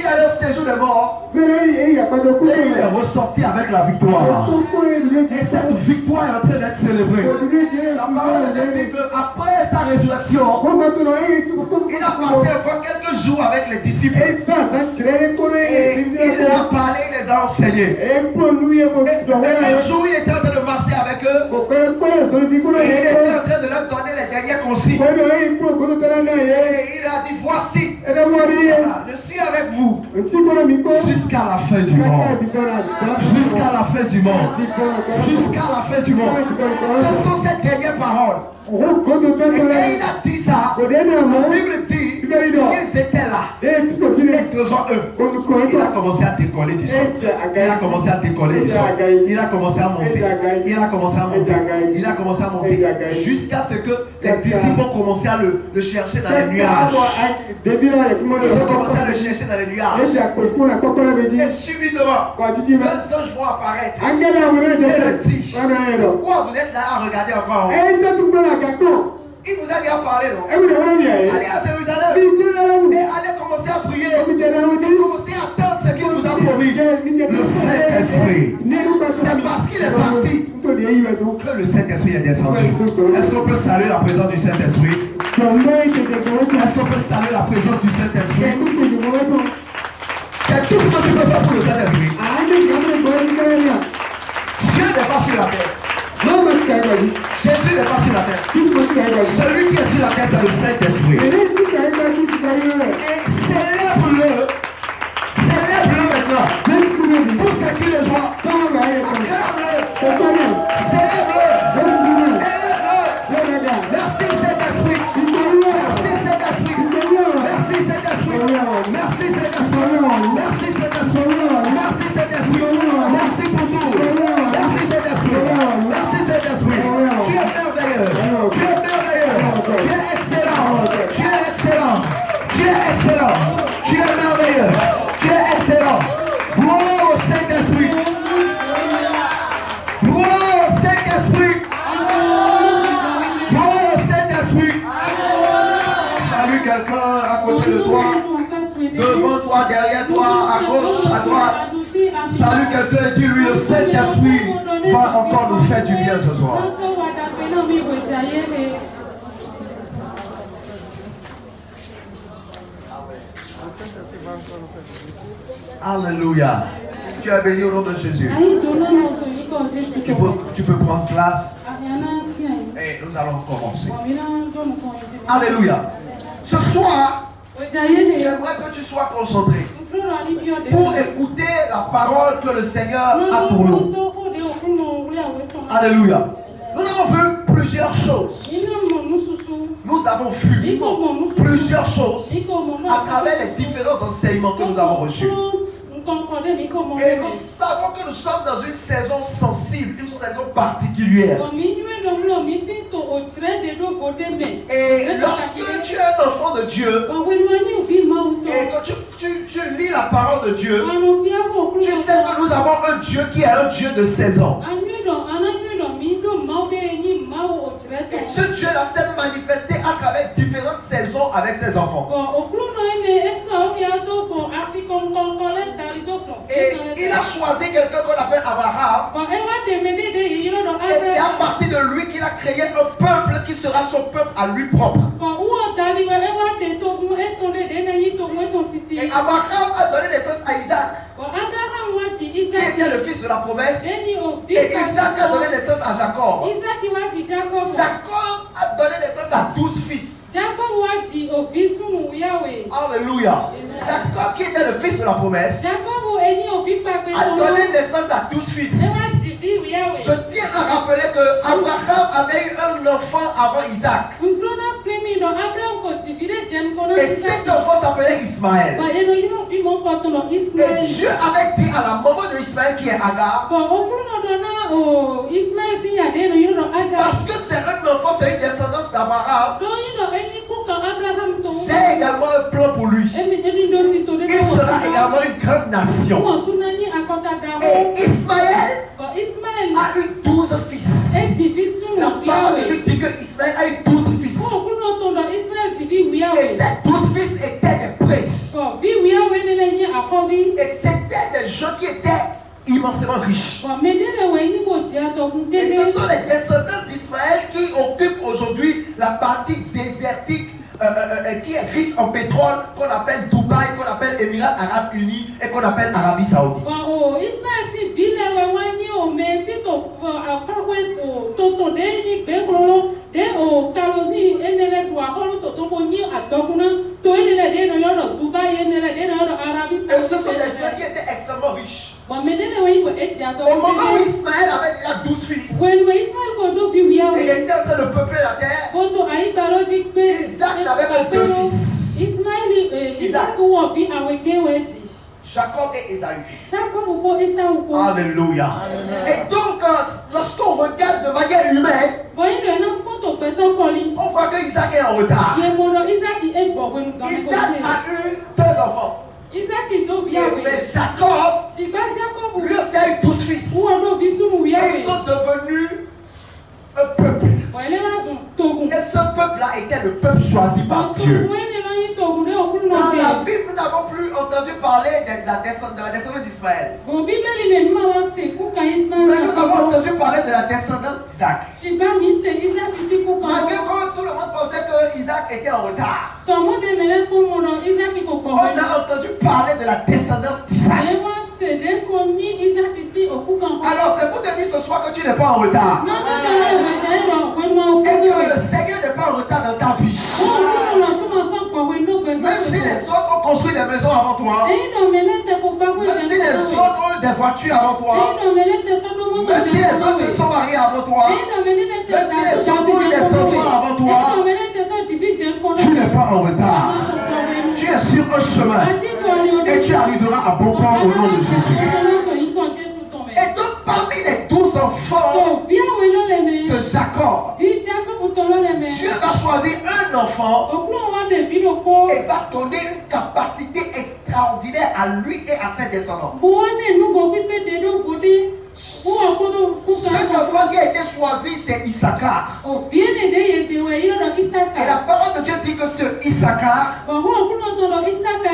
allé au séjour des morts, et il est ressorti avec la victoire. Et cette victoire est en train d'être célébrée. La parole dit qu'après sa résurrection, il a passé encore quelques jours avec les disciples. Et il a parlé, il les a enseignés. Et un jour, il était en train de marcher avec eux. Et il était en train de leur donner les dernières consignes. Et il a dit, voici, je suis avec vous jusqu'à la fin du monde. Jusqu'à la fin du monde. Jusqu'à la fin du monde. Ce sont ces dernières paroles. Et quand il a dit ça, la Bible dit qu'ils étaient là. Et devant eux, il a commencé à décoller du sol. Il a commencé à décoller du sol. Il a commencé à monter. Il a commencé à monter. Il a commencé à monter. Jusqu'à ce que les disciples ont commencé à le chercher dans les nuages. Ils ont commencé à le chercher dans les nuages. Et subitement, deux anges vont apparaître. Et le dit, pourquoi vous êtes là à regarder encore? Il vous a bien parlé, non? Allez à Jérusalem et allez commencer à prier. Et commencer à attendre ce qu'il vous a promis. Le Saint-Esprit. C'est parce qu'il est parti que le Saint-Esprit est descendu. Est-ce qu'on peut saluer la présence du Saint-Esprit? Est-ce qu'on peut saluer la présence du Saint-Esprit? C'est tout ce que tu peux faire pour le Saint-Esprit. Dieu n'est pas sur la terre. Jésus n'est pas sur la terre. Celui qui est sur la terre, c'est le Saint-Esprit. Et célèbre-le. Célèbre-le maintenant. Pour ce qu'il est joie. Acclame-le. Célèbre-le. Merci Saint-Esprit. Merci Saint-Esprit. Merci Saint-Esprit. Merci Saint-Esprit. Merci Saint-Esprit. Merci Saint-Esprit. Merci pour tout. Merci Saint-Esprit. Merci Saint-Esprit. Qui est merveilleux. Qui est merveilleux. Qui est excellent. Qui est excellent. Qui est excellent. Qui est merveilleux. Qui est excellent. Gloire au Saint-Esprit. Gloire au Saint-Esprit. Gloire au Saint-Esprit. Salue quelqu'un à côté de toi. Devant toi, derrière toi, à gauche, à droite. Salue quelqu'un et dis-lui, le Saint-Esprit va encore nous faire du bien ce soir. Alléluia. Tu es béni au nom de Jésus. Tu peux prendre place et nous allons commencer. Alléluia. Ce soir, j'aimerais que tu sois concentré pour écouter la parole que le Seigneur a pour nous. Alléluia. Nous avons vu plusieurs choses. Nous avons vu plusieurs choses à travers les différents enseignements que nous avons reçus. Et nous savons que nous sommes dans une saison sensible, une saison particulière. Et lorsque tu es un enfant de Dieu et que tu lis la parole de Dieu, tu sais que nous avons un Dieu qui est un Dieu de saison. Et ce Dieu-là s'est manifesté à travers différentes saisons avec ses enfants. Et il a choisi quelqu'un qu'on appelle Abraham. Et c'est à partir de lui qu'il a créé un peuple qui sera son peuple à lui propre. Et Abraham a donné naissance à Isaac, qui était le fils de la promesse. Et Isaac a donné naissance à Jacob. Jacob a donné naissance à 12 fils. Alléluia. Jacob, qui était le fils de la promesse, a donné naissance à 12 fils. Je tiens à rappeler que Abraham avait eu un enfant avant Isaac. Et cet enfant s'appelait Ismaël. Et Dieu avait dit à la maman de Ismaël, qui est Agar, parce que c'est un enfant, c'est une descendance d'Abraham, j'ai également un plan pour lui. Il sera également une grande nation. Et Ismaël a eu 12 fils. La parole de Dieu dit que Ismaël a eu 12 fils. Et ces 12 fils étaient des princes. Et c'était des gens qui étaient immensément riches. Et ce sont les descendants d'Ismaël qui occupent aujourd'hui la partie désertique qui est riche en pétrole, qu'on appelle Dubaï, qu'on appelle Émirats Arabes Unis et qu'on appelle Arabie Saoudite. Et ce sont des gens qui étaient extrêmement riches. Au moment où Ismaël avait déjà 12 fils, et il était en train de peupler la terre, Isaac n'avait que 2 fils. Isaac. Jacob et Ésaü. Alléluia. Et donc, lorsqu'on regarde de manière humaine, on voit que Isaac est en retard. Isaac a eu 2 enfants. Mais Jacob, lui aussi a eu 12 fils. Et ils sont devenus un peuple. Et ce peuple-là était le peuple choisi par Dieu. Dans la Bible, nous n'avons plus entendu parler de la descendance d'Ismaël. Mais nous avons entendu parler de la descendance d'Isaac. Malgré que tout le monde pensait que Isaac était en retard, on a entendu parler de la descendance d'Isaac. Alors c'est pour te dire ce soir que tu n'es pas en retard. Et que le Seigneur n'est pas en retard dans ta vie. Même si les autres ont construit des maisons avant toi, même si les autres ont eu des voitures avant toi, même si les autres se sont mariés avant toi, même si les autres ont eu des enfants avant toi, tu n'es pas en retard. Tu es sur un chemin et tu arriveras à bon port au nom de Jésus. Et donc parmi les 12 enfants de Jacob, Dieu va choisir un enfant et va donner une capacité extraordinaire à lui et à ses descendants. Cet enfant qui a été choisi, c'est Issachar. Et la parole de Dieu dit que ce Issachar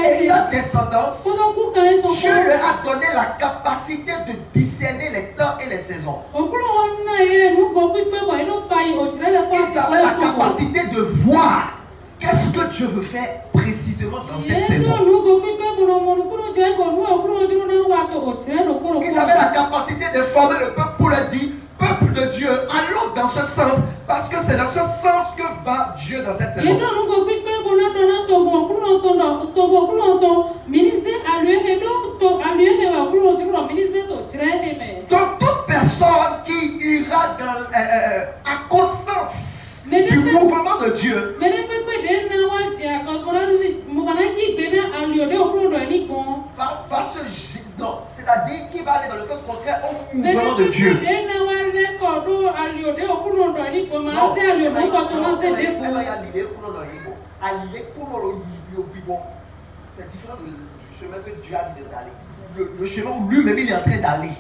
et sa descendance, Dieu lui a donné la capacité de discerner les temps et les saisons. Ils avaient la capacité de voir qu'est-ce que Dieu veut faire précisément dans cette saison. Ils avaient la capacité de former le peuple pour leur dire, peuple de Dieu, allons dans ce sens, parce que c'est dans ce sens que va Dieu dans cette saison. Donc toute personne qui ira à conscience du mouvement de Dieu va se non, c'est-à-dire qu'il va aller dans le sens contraire au mouvement de Dieu. C'est différent du chemin que Dieu a dit d'aller. Le chemin où lui-même il est en train d'aller.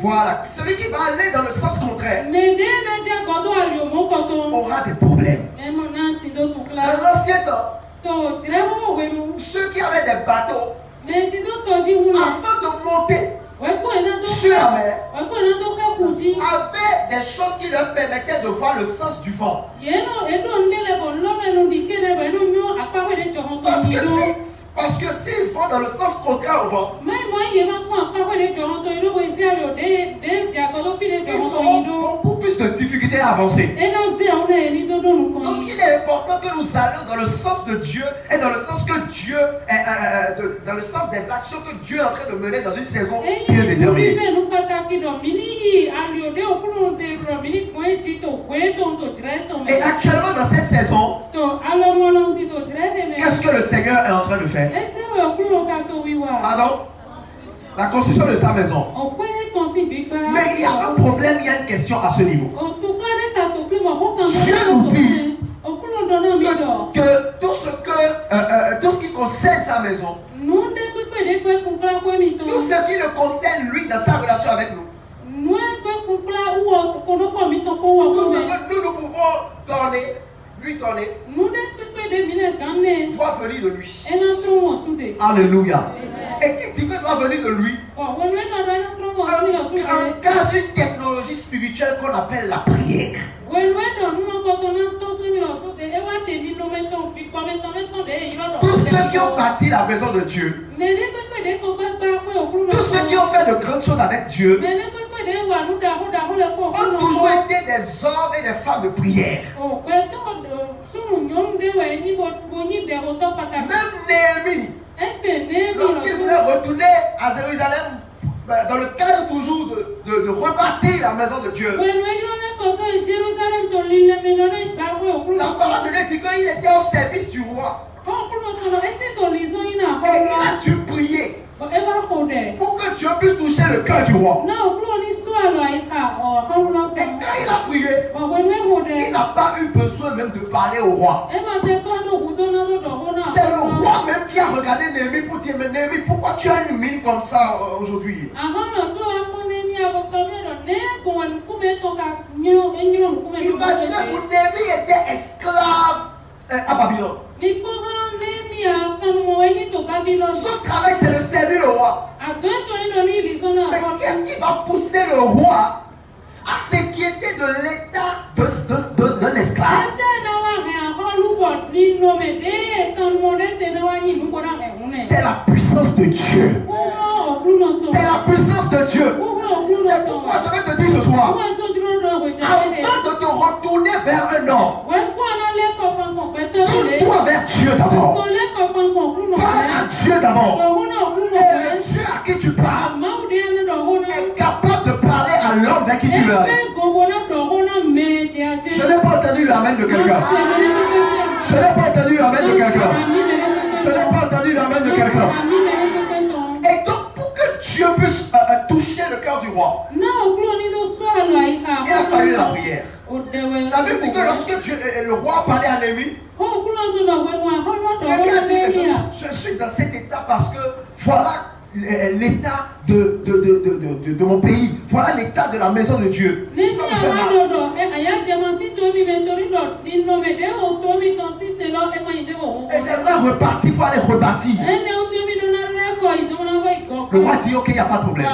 Voilà, celui qui va aller dans le sens contraire aura des problèmes. Dans l'ancien temps, ceux qui avaient des bateaux, avant de monter sur la mer, avaient des choses qui leur permettaient de voir le sens du vent. Parce que s'ils vont dans le sens contraire au vent, ils auront beaucoup plus de difficultés à avancer. Donc il est important que nous allions dans le sens de Dieu et dans le sens que Dieu dans le sens des actions que Dieu est en train de mener dans une saison bien déterminée. Et actuellement dans cette saison, qu'est-ce que le Seigneur est en train de faire? Pardon? La construction de sa maison. Mais il y a un problème, il y a une question à ce niveau. Dieu nous dit que tout ce qui concerne sa maison, tout ce qui le concerne lui dans sa relation avec nous, tout ce que nous pouvons donner, lui donner doit venir de lui. Alléluia. Et qui dit que doit venir de lui? Engage une technologie spirituelle qu'on appelle la prière. Tous ceux qui ont bâti la maison de Dieu, tous ceux qui ont fait de grandes choses avec Dieu, ont toujours été des hommes et des femmes de prière. Même Néhémie, lorsqu'il voulait retourner à Jérusalem, dans le cadre toujours de rebâtir la maison de Dieu, la parole de Dieu dit qu'il était au service du roi. Et il a dû prier pour que Dieu puisse toucher le cœur du roi. Et quand il a prié, il n'a pas eu besoin même de parler au roi. C'est le roi même qui a regardé Néhémie pour dire: mais Néhémie, pourquoi tu as une mine comme ça aujourd'hui? Imaginez-vous, Néhémie était esclave à Babylone. Son travail, c'est de servir le roi. Mais qu'est-ce qui va pousser le roi à s'inquiéter de l'état d'un esclave? C'est la puissance de Dieu. C'est la puissance de Dieu. C'est pourquoi je vais te dire ce soir, avant de te retourner vers un homme, tourne-toi vers Dieu d'abord. Parle à Dieu d'abord. Et le Dieu à qui tu parles est capable de parler à l'homme vers qui tu veux aller. Je n'ai pas entendu l'amen de quelqu'un. Je n'ai pas entendu l'amen de quelqu'un. Je n'ai pas entendu l'amen de quelqu'un. Et donc, pour que Dieu puisse toucher le cœur du roi, il a fallu la prière. La Bible dit que lorsque le roi parlait à Néhémie, Néhémie a dit: je suis dans cet état parce que voilà l'état de mon pays, voilà l'état de la maison de Dieu. Ça me fait mal. Et j'aimerais repartir pour aller rebâtir. Le roi dit: ok, il n'y a pas de problème.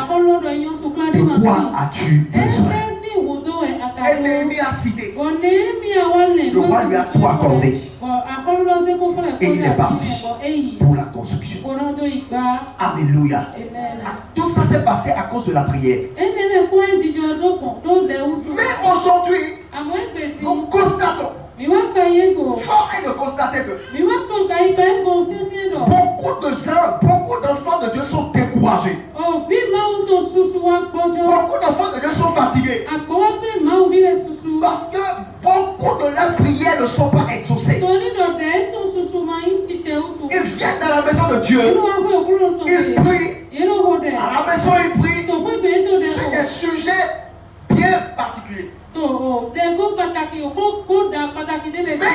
De quoi as-tu besoin? Et Néhémie a cité. Le roi lui a tout accordé. Et il est parti pour la construction. Alléluia. Tout ça s'est passé à cause de la prière. Mais aujourd'hui, nous constatons, fort est de constater que beaucoup de gens, beaucoup d'enfants de Dieu sont découragés. Beaucoup d'enfants de Dieu sont fatigués. Parce que beaucoup de leurs prières ne sont pas exaucées. Ils viennent dans la maison de Dieu. Ils prient. À la maison, ils prient sur des sujets bien particuliers. Mais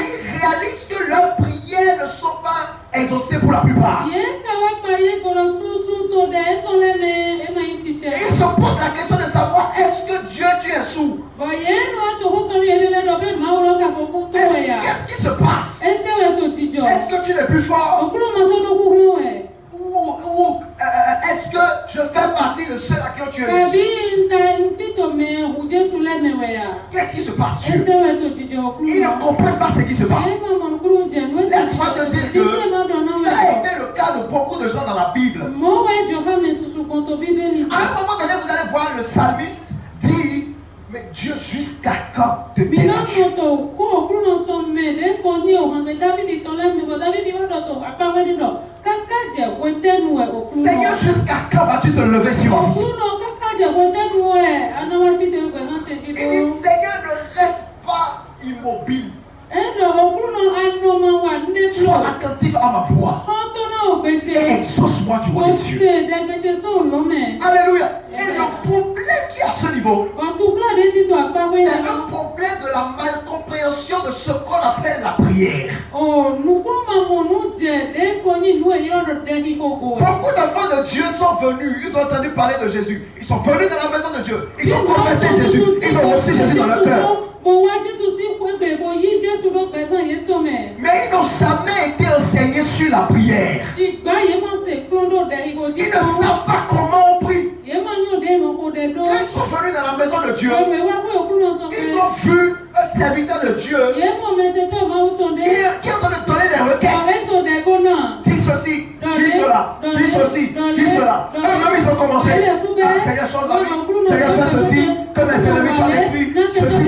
ils réalisent que leurs prières ne sont pas exaucées pour la plupart. Et ils se posent la question de savoir: est-ce que Dieu, tu es sourd? Qu'est-ce qui se passe? Est-ce que tu n'es plus fort? Ou est-ce que je fais partie de ceux à qui tu es? Qu'est-ce qui se passe, Dieu? Ils ne comprennent pas ce qui se passe. Laisse-moi te dire que ça a été le cas de beaucoup de gens dans la Bible. À un moment donné, vous allez voir le psalmiste dire: mais Dieu, jusqu'à quand te dérange? Seigneur, jusqu'à quand vas-tu te lever sur ma vie? Il dit: Seigneur, ne reste pas immobile. Sois attentif à ma voix et exauce-moi du haut des cieux. Alléluia. Et le problème qui est à ce niveau, c'est un problème de la malcompréhension de ce qu'on appelle la prière. Beaucoup d'enfants de Dieu sont venus, ils ont entendu parler de Jésus. Ils sont venus dans la maison de Dieu. Ils ont confessé Jésus. Ils ont reçu Jésus dans leur cœur. Mais ils n'ont jamais été enseignés sur la prière. Ils ne savent pas comment on prie. Quand ils sont venus dans la maison de Dieu, ils ont vu un serviteur de Dieu qui est en train de donner des requêtes. Dis ceci, dis cela, dis ceci, dis cela. Eux-mêmes, ils ont commencé. Ah, Seigneur, change la vie. Seigneur, fais ceci. Que mes ennemis soient détruits. Ceci.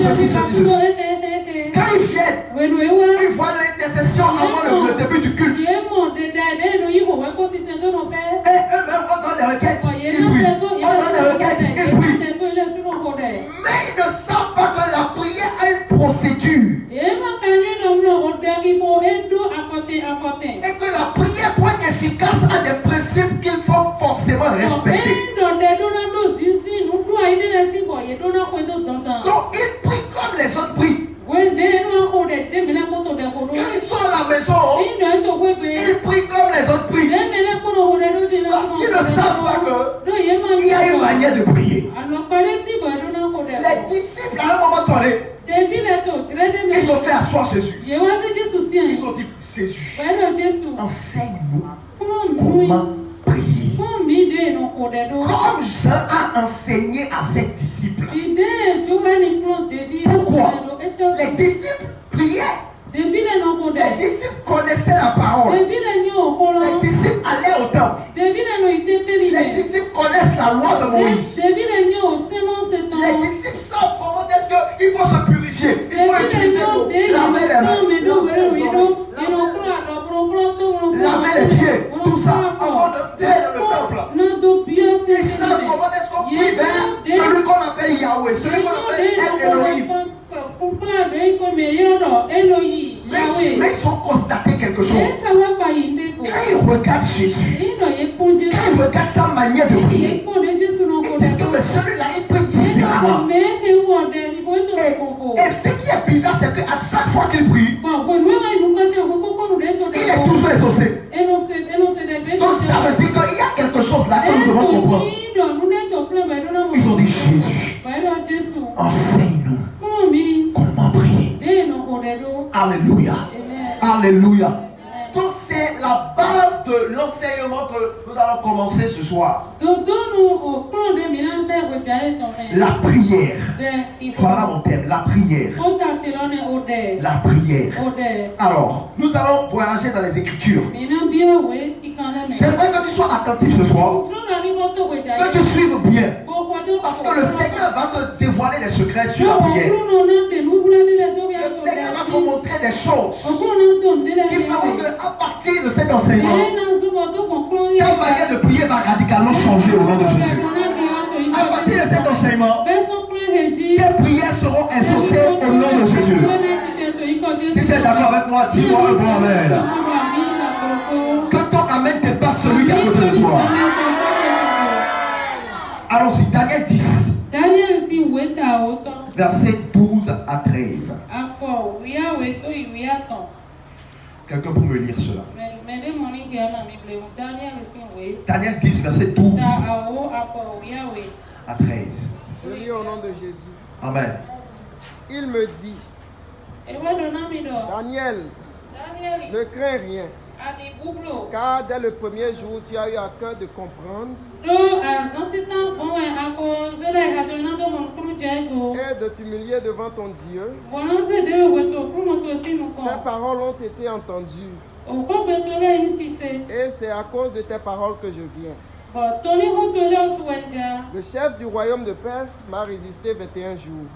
Quand ils viennent, ils voient l'intercession avant le début du culte. Et eux-mêmes, on donne des requêtes. Ils prient. On donne des requêtes. Ils prient. Mais ils ne savent pas que la prière a une procédure. Et que la prière, pour être efficace, a des principes qu'il faut forcément respecter. Donc, ils prient comme les autres prient. Quand ils sont à la maison, ils prient comme les autres prient. Parce qu'ils ne savent pas qu'il y a une manière de prier. Les disciples, à un moment donné, ils ont fait asseoir Jésus. Ils ont dit, Jésus, enseigne-nous comment prier. Comme Jean a enseigné à ses disciples. Pourquoi? Les disciples priaient. Les disciples connaissaient la parole. Les disciples allaient au temple. Les disciples connaissent la loi de Moïse. Les disciples savent comment est-ce qu'il faut se purifier. Il faut utiliser l'eau, laver les mains, laver les ongles, laver les pieds, tout ça avant d'entrer dans le temple. Ils savent comment est-ce qu'on prie vers celui qu'on appelle Yahweh, celui qu'on appelle Elohim. Mais ils ont constaté quelque chose. Quand ils regardent Jésus, quand ils regardent sa manière de prier, ils disent que celui-là, il prie différemment. Et ce qui est bizarre, c'est qu'à chaque fois qu'il prie, il est toujours exaucé. Donc ça veut dire qu'il y a quelque chose là que nous devons comprendre. Ils ont dit, Jésus, enseigne-nous comment prier. Alléluia. Alléluia. Donc c'est la base de l'enseignement que nous allons commencer ce soir. La prière. Voilà mon thème, la prière. La prière. Alors, nous allons voyager dans les Écritures. J'aimerais que tu sois attentif ce soir. Que tu suives bien. Parce que le Seigneur va te dévoiler des secrets sur la prière. Le Seigneur va te montrer des choses qui feront qu'à partir de cet enseignement, ta manière de prier va radicalement changer au nom de Jésus. À partir de cet enseignement, tes prières seront exaucées au nom de Jésus. Si tu es d'accord avec moi, dis-moi un bon amen. Que ton amen dépasse celui qui est à côté de toi. Allons-y, Daniel 10. Versets 12 à 13. Quelqu'un peut me lire cela. Daniel 10, verset 12 à 13. Je lis au nom de Jésus. Amen. Il me dit, Daniel, ne crains rien. Car dès le premier jour, tu as eu à cœur de comprendre et de t'humilier devant ton Dieu. Tes paroles ont été entendues. Et c'est à cause de tes paroles que je viens. Le chef du royaume de Perse m'a résisté 21 jours.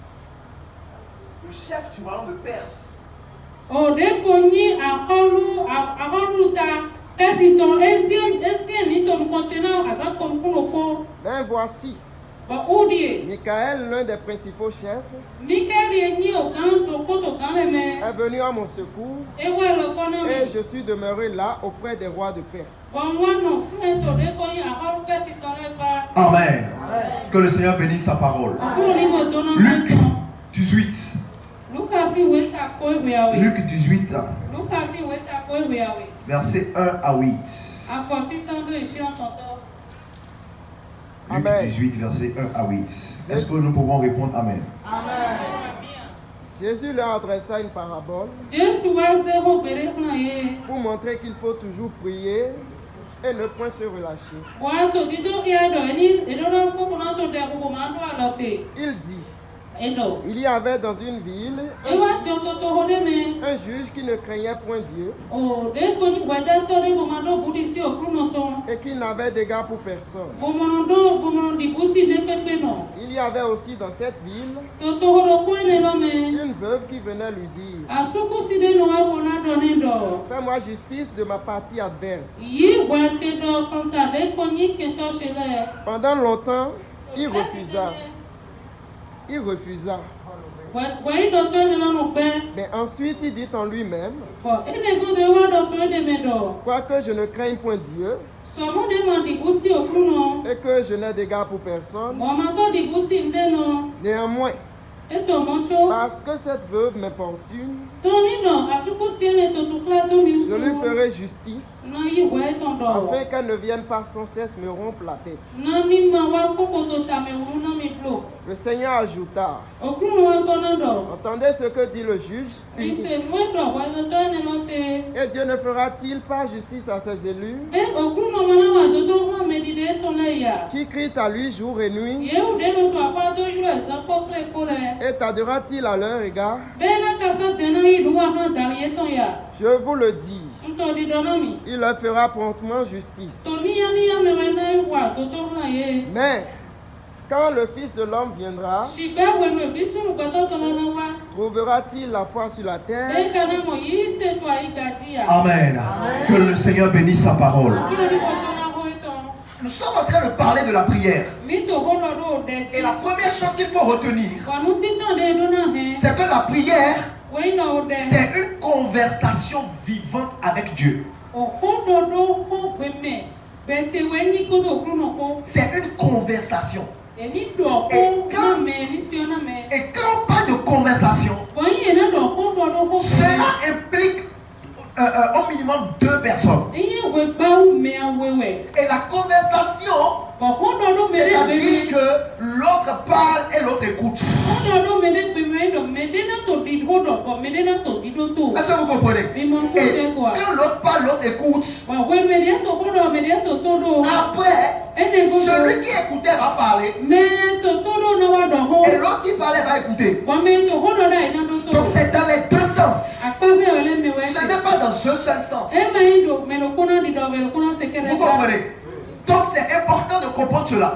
Le chef du royaume de Perse. Ben voici, Michael, l'un des principaux chefs, est venu à mon secours et je suis demeuré là auprès des rois de Perse. Amen. Que le Seigneur bénisse sa parole. Luc 18. Luc 18, verset 1 à 8. Amen. Luc 18, verset 1 à 8. Est-ce que nous pouvons répondre Amen? Amen. Jésus leur adressa une parabole pour montrer qu'il faut toujours prier et ne point se relâcher. Il dit, il y avait dans une ville un juge qui ne craignait point Dieu et qui n'avait d'égard pour personne. Il y avait aussi dans cette ville une veuve qui venait lui dire, fais-moi justice de ma partie adverse. Pendant longtemps, il refusa. Mais ensuite, il dit en lui-même, quoique je ne craigne point Dieu et que je n'ai d'égard pour personne, néanmoins, parce que cette veuve m'importune, je lui ferai justice, afin qu'elle ne vienne pas sans cesse me rompre la tête. Le Seigneur ajouta, entendez ce que dit le juge, et Dieu ne fera-t-il pas justice à ses élus, qui crient à lui jour et nuit, et t'aidera-t-il à leur égard? Je vous le dis, il leur fera promptement justice. Mais quand le Fils de l'homme viendra, trouvera-t-il la foi sur la terre? Amen. Que le Seigneur bénisse sa parole. Nous sommes en train de parler de la prière. Et la première chose qu'il faut retenir, c'est que la prière, c'est une conversation vivante avec Dieu. C'est une conversation. Et quand on parle de conversation, cela implique au minimum 2 personnes. Et la conversation, c'est-à-dire que l'autre parle et l'autre écoute. Est-ce que vous comprenez? Et quand l'autre parle, l'autre écoute. Après, celui qui écoutait va parler. Et l'autre qui parlait va écouter. Donc c'est dans les 2 sens. Ce n'est pas dans un seul sens. Vous comprenez? Donc c'est important de comprendre cela.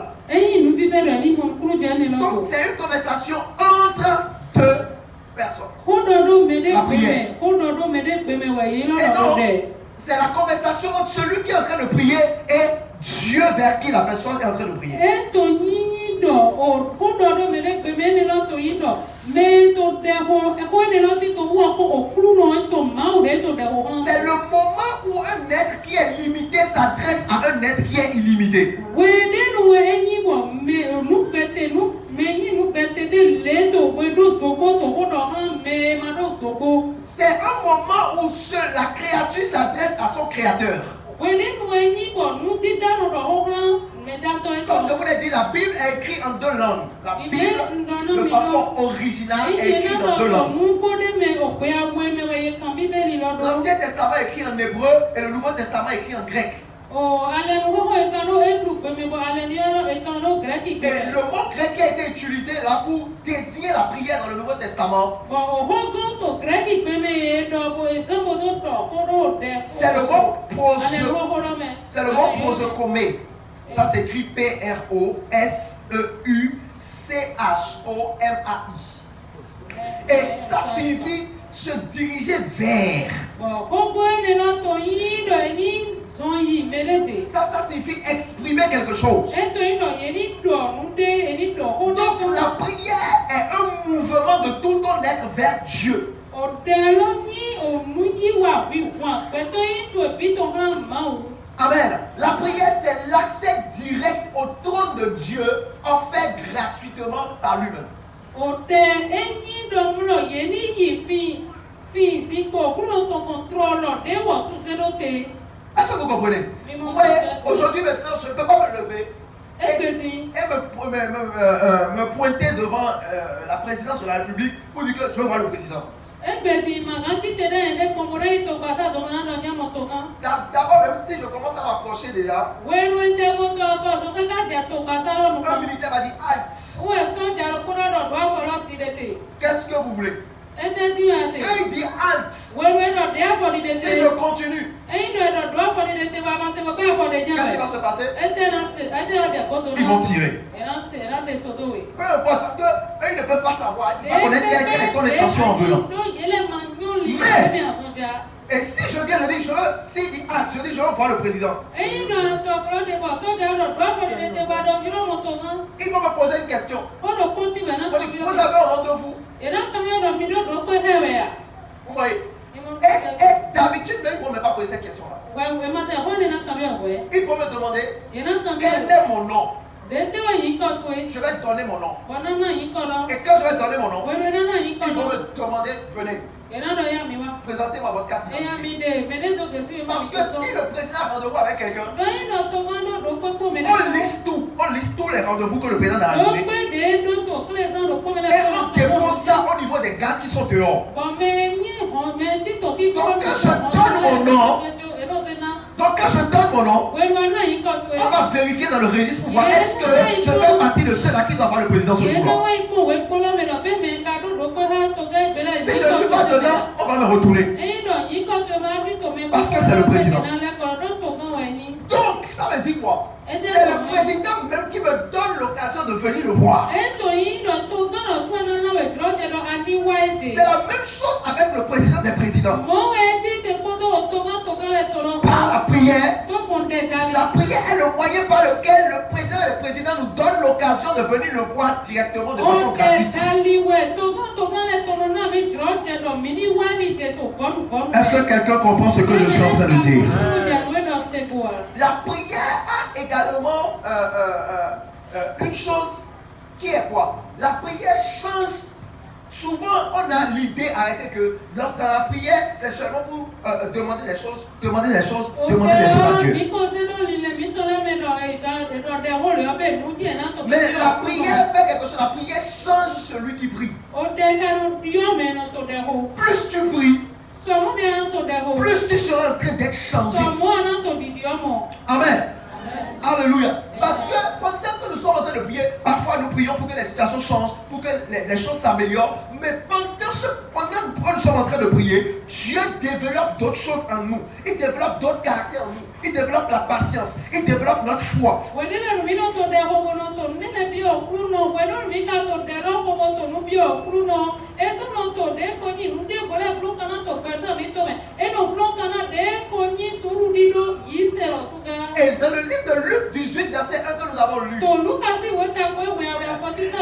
Donc c'est une conversation entre 2 personnes. La prière. Et donc c'est la conversation entre celui qui est en train de prier et Dieu vers qui la personne est en train de prier. C'est le moment où un être qui est limité s'adresse à un être qui est illimité. C'est un moment où la créature s'adresse à son créateur. Comme je vous l'ai dit, la Bible est écrite en 2 langues. La Bible, de façon originale, est écrite en 2 langues. L'Ancien Testament est écrit en hébreu et le Nouveau Testament est écrit en grec. Et le mot grec qui a été utilisé là pour désigner la prière dans le Nouveau Testament, c'est le mot proseuchomai. Ça s'écrit P-R-O-S-E-U-C-H-O-M-A-I. Et ça signifie se diriger vers. Ça signifie exprimer quelque chose. Donc la prière est un mouvement de tout ton être vers Dieu. Amen. La prière, c'est l'accès direct au trône de Dieu offert gratuitement par lui-même. Est-ce que vous comprenez? Vous voyez, aujourd'hui maintenant, je ne peux pas me lever me pointer devant la présidence de la République pour dire que je veux voir le président. D'abord, même si je commence à m'approcher déjà, un militaire m'a dit halte. Qu'est-ce que vous voulez? Quand il dit halte, si je continue, qu'est-ce qui va se passer? Ils vont tirer. Peu importe, parce qu'eux ils ne peuvent pas savoir, ils ne peuvent pas connaître quelle est ton intention en venant. Mais, et si je viens, je dis, s'il dit halte, je dis, je veux voir le président. Ils vont me poser une question. Vous avez un rendez-vous? Vous voyez? Et d'habitude, même on ne m'a pas posé cette question-là. Il faut me demander quel est mon nom. Je vais donner mon nom. Et quand je vais donner mon nom, ils vont me demander, venez. Présentez-moi votre carte d'identité. Parce que si le président a rendez-vous avec quelqu'un, on liste tous les rendez-vous que le président a donné. Et on dépose ça au niveau des gardes qui sont dehors. Donc quand je donne mon nom, on va vérifier dans le registre pour voir est-ce que je fais partie de ceux-là qui doivent voir le président ce jour-là. Si je ne suis pas dedans, on va me retourner. Parce que c'est le président. Donc, ça veut dire quoi? C'est le président même qui me donne l'occasion de venir le voir. C'est la même chose avec le président des présidents. Par la prière est le moyen par lequel le président et le président nous donnent l'occasion de venir le voir directement de façon gratuite. Est-ce que quelqu'un comprend ce que je suis en train de dire? La prière a également une chose qui est quoi? La prière change. Souvent, on a l'idée arrêtée que dans la prière, c'est seulement pour demander des choses à Dieu. Mais la prière fait quelque chose. La prière change celui qui prie. Plus tu pries, plus tu seras en train d'être changé. Amen. Alléluia. Parce que pendant que nous sommes en train de prier, parfois nous prions pour que les situations changent, pour que les choses s'améliorent. Mais pendant que nous sommes en train de prier, Dieu développe d'autres choses en nous. Il développe d'autres caractères en nous. Il développe la patience. Il développe notre foi. Et dans le livre de Luc 18, verset 1 que nous avons lu,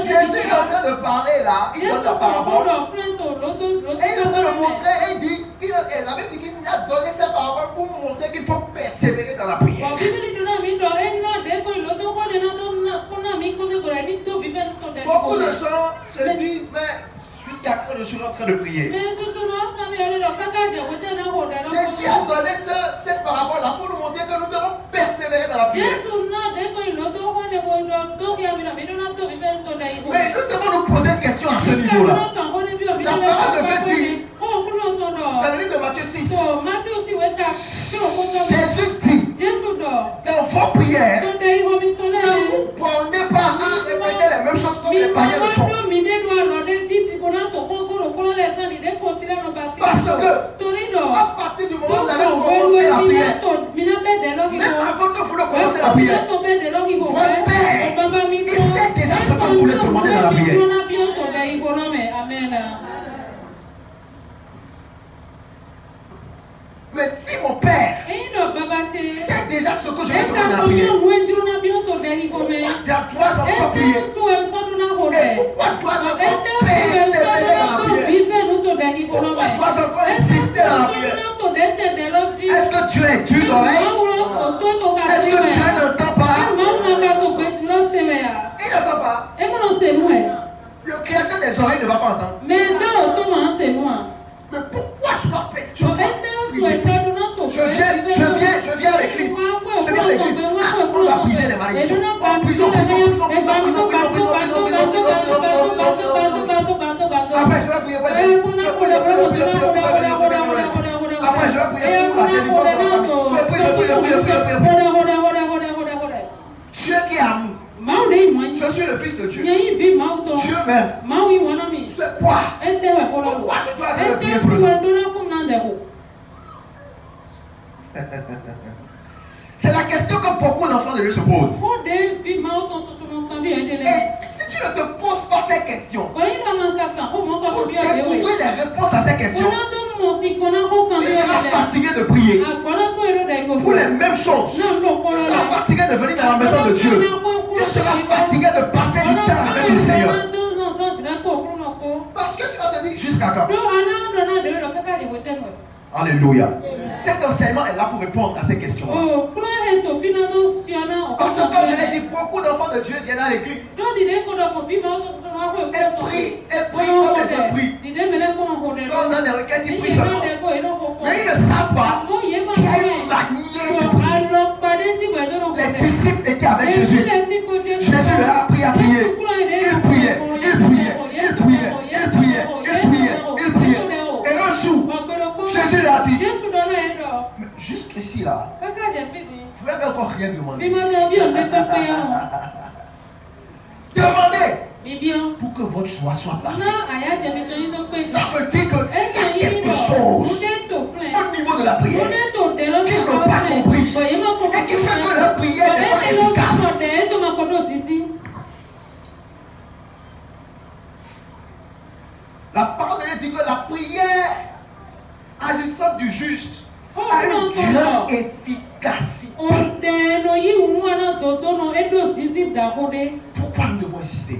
Jésus est en train de parler là, il donne la parabole. Et il est en train de montrer, et il dit, la Bible dit qu'il a donné cette parabole pour montrer qu'il faut persévérer dans la prière. Beaucoup de gens se disent, mais jusqu'à quand je suis en train de prier? Jésus a donné cette parabole là pour nous montrer que nous devons persévérer dans la prière. Mais nous devons nous poser une question à ce niveau-là. La parole de Dieu dit, dans le livre de Matthieu 6, Jésus dit, dans vos prières, ne vous bornez pas à répéter les mêmes choses comme les païens le font. Parce que, à partir du moment où vous avez commencé la prière, même avant que vous ne commencez la prière, votre Père, il sait déjà ce que vous voulez demander dans la prière. Mais si mon Père sait déjà ce que je vais demander dans la prière, pourquoi dois-je encore prier? Et pourquoi dois-je encore persévérer dans la prière? Pourquoi dois-je encore insister dans la prière? Est-ce que Dieu est dur d'oreille? Est-ce que Dieu n'entend pas? Il n'entend pas. Le créateur des oreilles ne va pas entendre. Mais pourquoi je dois prier? Je viens à l'église. On doit briser les malédictions. Après, je vais prier pour la délivrance. Après, je vais prier pour la délivrance de la famille. Dieu qui est amour. Je suis le fils de Dieu. Dieu m'aime. C'est quoi? Pourquoi je dois être prier pour le C'est la question que beaucoup d'enfants de Dieu se posent. Et si tu ne te poses pas ces questions, pour découvrir les réponses à ces questions, tu seras fatigué de prier pour les mêmes choses. Tu seras fatigué de venir dans la maison de Dieu. Tu seras fatigué de passer du temps avec le Seigneur. Parce que tu vas te dire jusqu'à quand? Alléluia. Cet enseignement est là pour répondre à ces questions. Parce que comme je l'ai dit, beaucoup d'enfants de Dieu viennent à l'église et prient comme les gens prient. Quand on a des requêtes, ils prient seulement. Mais ils ne savent pas qu'il y a une manière de prier. Les disciples étaient avec Jésus. Jésus leur a appris à prier. Ils priaient, ils priaient, ils priaient, ils priaient, ils priaient, ils priaient. Et un jour, Jésus leur a dit, mais jusqu'ici là, vous n'avez encore rien demandé. Demandez pour que votre choix soit parfait. Ça veut dire qu'il y a quelque chose au niveau de la prière qu'ils n'ont pas compris et qui fait que leur prière n'est pas efficace. La parole de Dieu dit que la prière agissante du juste a une grande efficacité. Pourquoi nous devons insister?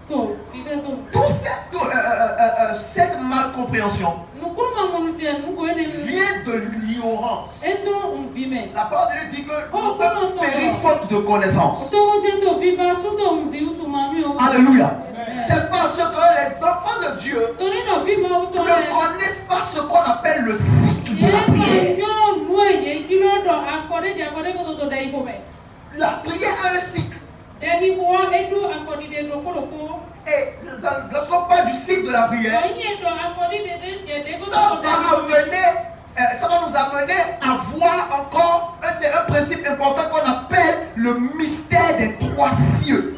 Toute cette malcompréhension vient de l'ignorance. La parole de Dieu dit que nous périt faute de connaissance. Alléluia. C'est parce que les enfants de Dieu ne connaissent pas ce qu'on appelle le cycle de la prière. La prière a un cycle. Et lorsqu'on parle du cycle de la prière, ça va nous amener à voir encore un principe important qu'on appelle le mystère des trois cieux.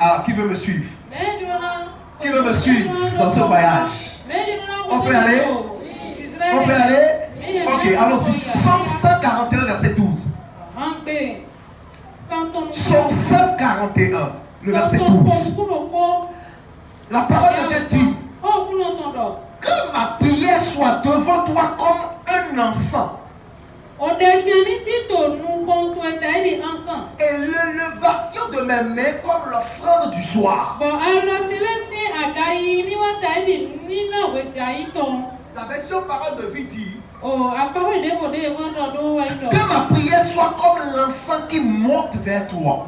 Ah, qui veut me suivre? Qui veut me suivre dans ce voyage? On peut aller? On peut aller? Ok, allons-y. Psaume 141, verset 12. Psaume 141, le verset 12. La parole de Dieu dit que ma prière soit devant toi comme un encens. Et l'élevation de mes mains comme l'offrande du soir. La version parole de vie dit que ma prière soit comme l'encens qui monte vers toi.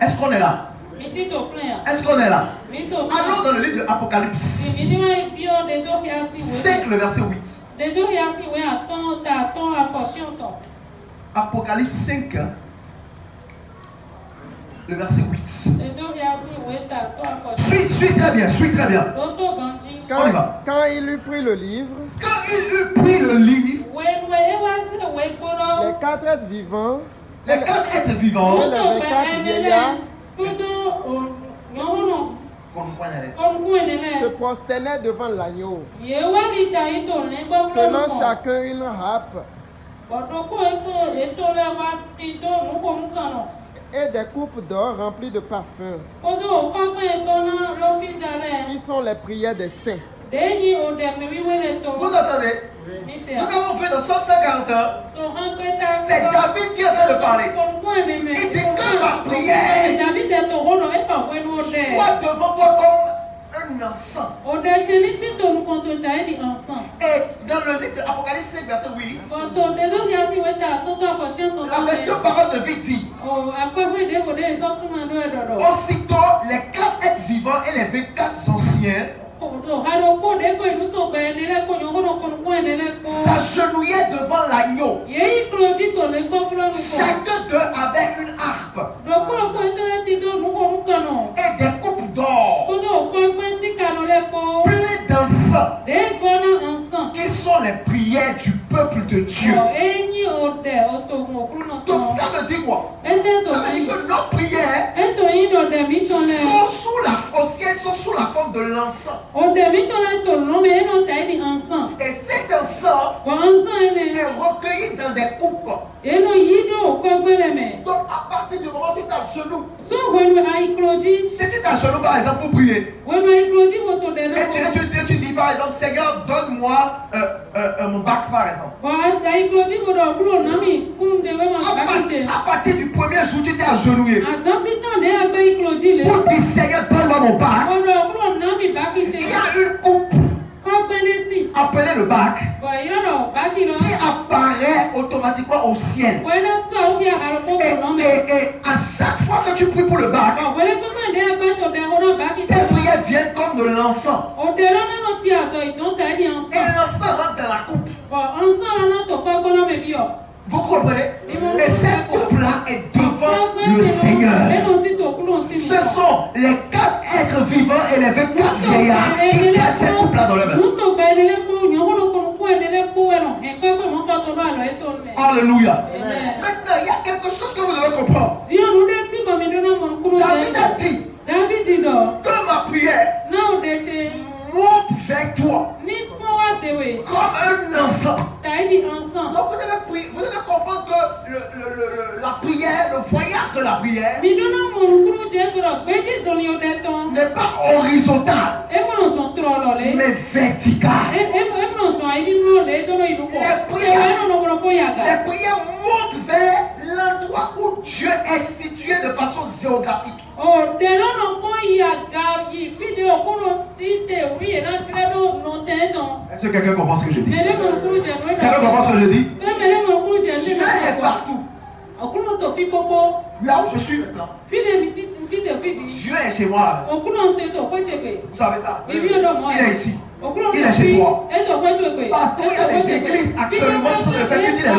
Est-ce qu'on est là? Est-ce qu'on est là? Allons dans le livre de l'Apocalypse 5, le verset 8. Apocalypse 5, le verset 8. Suis très bien, suis très bien. Quand il eut pris le livre, les quatre êtres vivants, et les 24 vieillards se prosternaient devant l'agneau, tenant chacun une harpe et des coupes d'or remplies de parfums, qui sont les prières des saints. Vous entendez? Nous avons vu dans Psaume 141, c'est David qui est en train de parler. Il dit que ma prière soit devant toi comme un encens. Et dans le livre de Apocalypse 5, verset 8, la version parole de vie dit aussitôt les quatre êtres vivants vivants et les 24 anciens s'agenouillaient devant l'agneau. Chacun d'eux avait une harpe et des coupes d'or pleines d'encens qui sont les prières du peuple de Dieu. Donc ça veut dire quoi? Ça veut dire que nos prières sont sous la forme de l'encens. Et cet encens est recueilli dans des coupes. Donc à partir du moment où tu t'agenouilles, si tu t'agenouilles par exemple pour prier, et tu dis par exemple, Seigneur, donne-moi mon bac par exemple. À partir du premier jour, tu t'es agenouillé pour dire, Seigneur, donne-moi mon bac. Il y a une coupe appelée le bac qui apparaît automatiquement au ciel. Et à chaque fois que tu pries pour le bac, tes prières viennent comme de l'encens. Et l'encens rentre dans la coupe. Vous comprenez? Et cette coupe-là est devant le Seigneur. Ce sont les 4 êtres vivants et les 24 vieillards qui gardent cette coupe-là dans leur main. Alléluia. Maintenant, il y a quelque chose que vous devez comprendre. David a dit que ma prière monte vers toi comme un encens. Donc vous devez comprendre que la prière, le voyage de la prière n'est pas horizontal mais vertical. Les prières montent vers l'endroit où Dieu est situé de façon géographique. Est-ce que quelqu'un comprend ce que je dis? Quelqu'un comprend ce que je dis? Dieu est partout. Là où je suis maintenant, Dieu est chez moi. Vous savez ça? Il est ici. Il est chez toi. Partout il y a des églises actuellement qui sont de fait qu'il est là.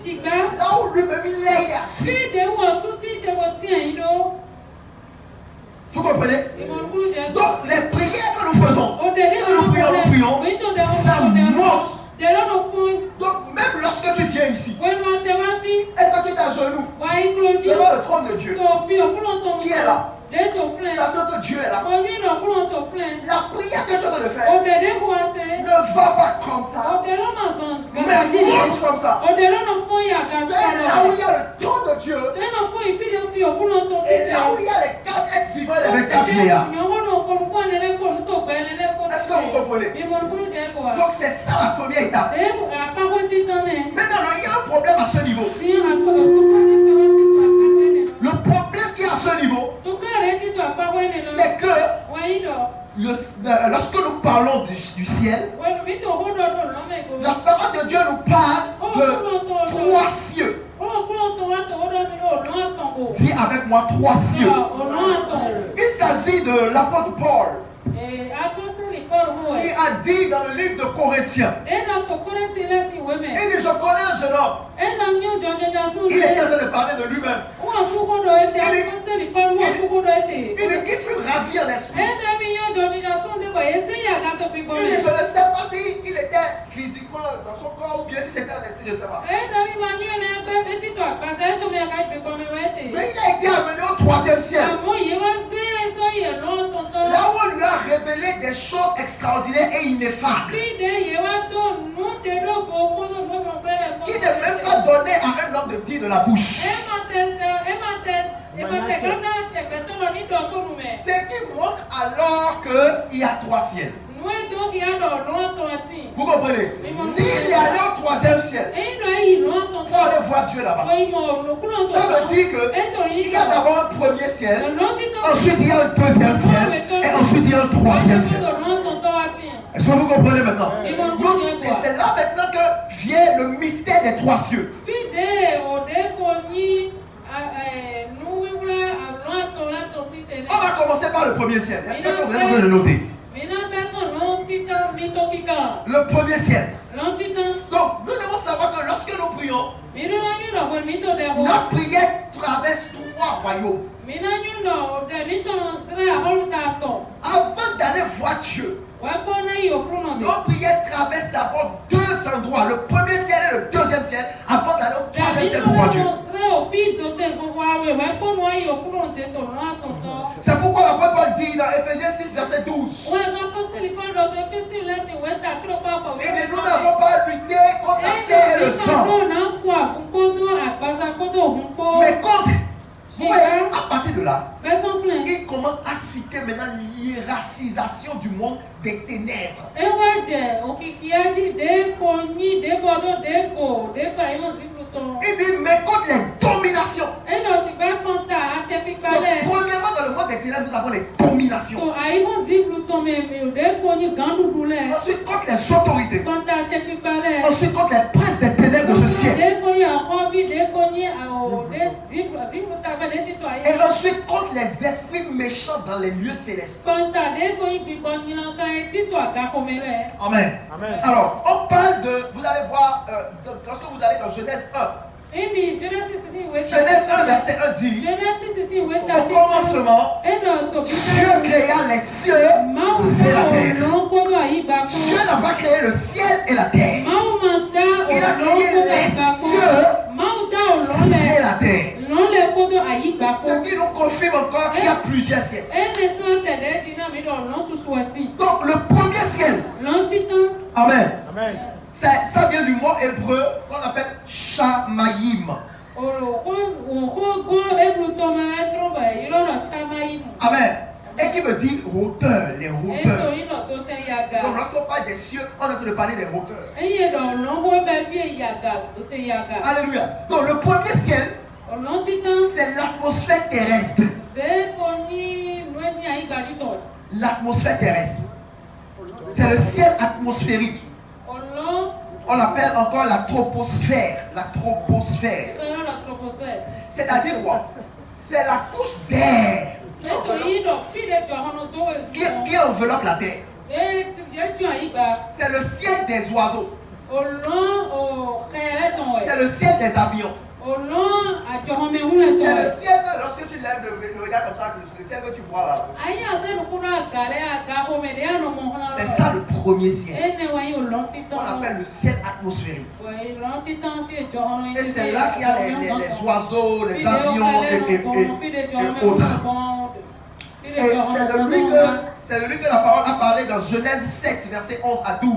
Mais là où lui-même il est assis. Vous comprenez? Donc les prières que nous faisons, que nous prions, ça monte. Donc même lorsque tu viens ici, et que tu t'agenouilles devant le trône de Dieu, qui est là? Sachant que Dieu est là. La prière que tu es en train de faire ne va pas comme ça, mais monte comme ça. C'est là où il y a le trône de Dieu. Et là où il y a les 4 êtres vivants et les 24 vieillards. Est-ce que vous comprenez? Donc c'est ça la première étape. Maintenant, il y a un problème à ce niveau. Le problème qui est à ce niveau, c'est que lorsque nous parlons du ciel, la parole de Dieu nous parle de 3 cieux. Dis avec moi 3 cieux. Il s'agit de l'apôtre Paul. Il a dit dans le livre de Corinthiens, il dit, je connais un jeune homme. Il était en train de parler de lui-même. Il fut ravi en esprit. Il dit, je ne sais pas s'il était physiquement dans son corps ou bien si c'était en esprit, je ne sais pas. Mais il a été amené au 3e ciel. Là où on lui a révélé des choses extraordinaires et ineffables. Qui n'est même pas donné à un homme de dire de la bouche. C'est qui montre alors qu'il y a 3 ciels. Vous comprenez? S'il est allé au 3e ciel pour aller voir Dieu là-bas, ça veut dire qu'il y a d'abord un premier ciel, ensuite il y a un 2e ciel et ensuite il y a un 3e ciel. Est-ce que vous comprenez maintenant? C'est là maintenant que vient le mystère des 3 cieux. le premier ciel? Est-ce que vous êtes en train de le noter? Le premier ciel. Donc, nous devons savoir que lorsque nous prions, notre prière traverse 3 royaumes. Avant d'aller voir Dieu, notre prière traverse d'abord 2 endroits, le premier ciel et le deuxième ciel, avant d'aller au troisième ciel pour voir Dieu. C'est pourquoi l'apôtre Paul dit dans Ephésiens 6, verset 12. Et nous n'avons pas lutté contre la chair et le sang, mais contre. À partir de là, il commence à citer maintenant l'hiérarchisation du monde des ténèbres. Il dit, mais contre les dominations. Donc, premièrement, dans le monde des ténèbres, nous avons les dominations. Ensuite, contre les autorités. Ensuite, contre les princes des ténèbres de ce ciel. Et ensuite, contre les esprits méchants dans les lieux célestes. Amen. Amen. Alors, on parle de, vous allez voir, lorsque vous allez dans Genèse 1. Genèse 1, verset 1 dit, au commencement, Dieu créa les cieux et la terre. Dieu n'a pas créé le ciel et la terre. Il a créé les cieux et la terre. Ce qui nous confirme encore qu'il y a plusieurs ciels. Donc le premier ciel, Amen. Amen. Ça vient du mot hébreu qu'on appelle Shamayim. Amen. Et qui veut dire hauteur, les hauteurs. Donc lorsqu'on parle des cieux, on est en train de parler des hauteurs. Alléluia. Donc le premier ciel, c'est l'atmosphère terrestre. L'atmosphère terrestre. C'est le ciel atmosphérique. On l'appelle encore la troposphère. La troposphère. C'est-à-dire quoi? C'est la couche d'air qui enveloppe la terre. C'est le ciel des oiseaux. C'est le ciel des avions. C'est le ciel que lorsque tu lèves le regard comme ça, le ciel que tu vois là. C'est ça le premier ciel. On appelle le ciel atmosphérique. Et c'est là qu'il y a les oiseaux, les avions et autres. Et c'est de lui que la parole a parlé dans Genèse 7, verset 11 à 12.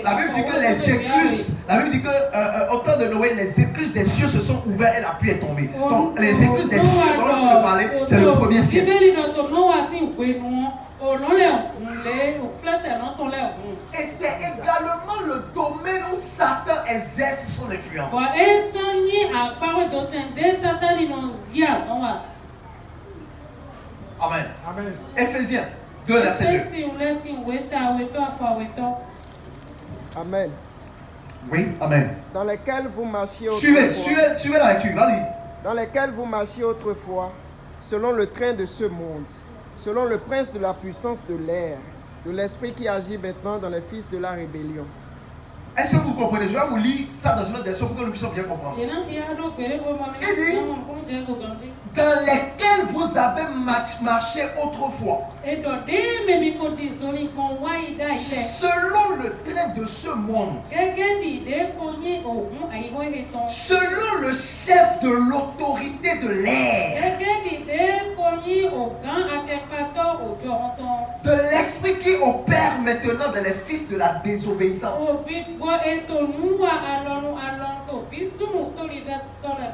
La Bible dit que les écluses, la Bible dit que au temps de Noé, les écluses des cieux se sont ouvertes et la pluie est tombée. Donc les écluses des cieux dont on va parler, c'est le premier ciel. Et c'est également le domaine où Satan exerce son influence. Amen. Amen. Ephésiens 2, verset 2. Amen. Oui, amen. Dans lesquels vous marchiez autrefois. Suivez la lecture, vas-y. Dans lesquels vous marchiez autrefois, selon le train de ce monde, selon le prince de la puissance de l'air, de l'esprit qui agit maintenant dans les fils de la rébellion. Est-ce que vous comprenez? Je vais vous lire ça dans une autre version pour que nous puissions bien comprendre. Il dit, dans lesquels vous avez marché autrefois, selon le train de ce monde, selon le chef de l'autorité de l'air, de l'esprit qui opère maintenant dans les fils de la désobéissance.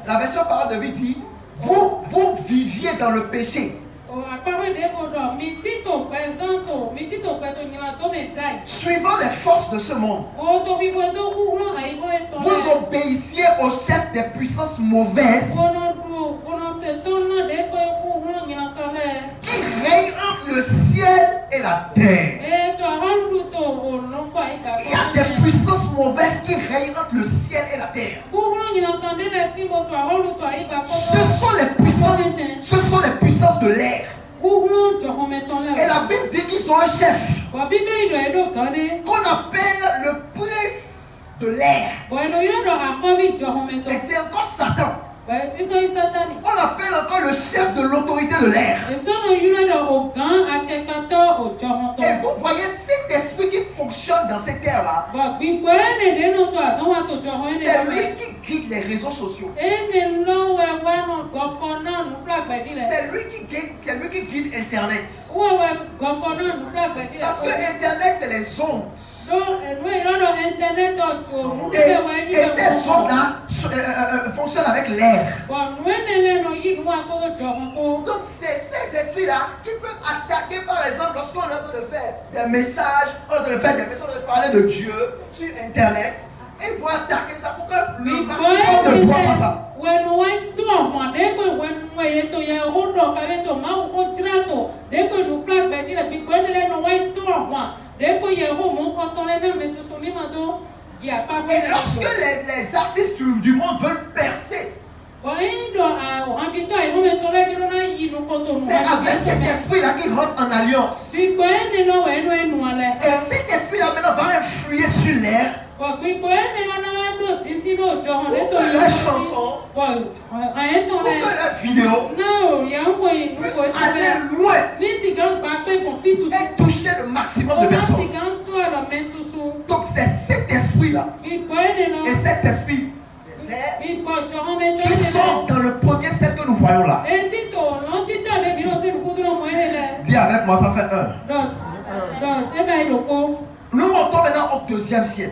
La version parole de vie dit, vous viviez dans le péché, suivant les forces de ce monde. Vous obéissiez au chef des puissances mauvaises qui règne entre le ciel et la terre. Il y a des puissances mauvaises qui règnent entre le ciel et la terre. Ce sont les puissances puissances, ce sont les puissances de l'air. Et la Bible dit qu'ils ont un chef qu'on appelle le prince de l'air. Et c'est encore Satan. On appelle encore le chef de l'autorité de l'air. Et vous voyez cet esprit qui fonctionne dans cette terre-là. C'est lui qui guide les réseaux sociaux. C'est lui qui guide Internet. Parce que Internet, c'est les ondes. Et ces ondes-là fonctionnent avec l'air. Donc c'est ces esprits-là qui peuvent attaquer, par exemple, lorsqu'on est en train de faire des messages, on est en train de faire des messages, de parler de Dieu sur Internet. Ils vont attaquer ça pour que le maximum ne voit pas ça. Et lorsque les artistes du monde veulent percer, c'est avec cet esprit-là qu'ils rentrent en alliance. Et cet esprit-là maintenant va influer sur l'air. Pour que leurs chansons, pour que leurs vidéos puissent aller loin et toucher le maximum de personnes. Donc c'est cet esprit-là et cet esprit qui sont dans le premier cercle que nous voyons là. Dis avec moi, ça fait 1. Nous montons maintenant au deuxième ciel.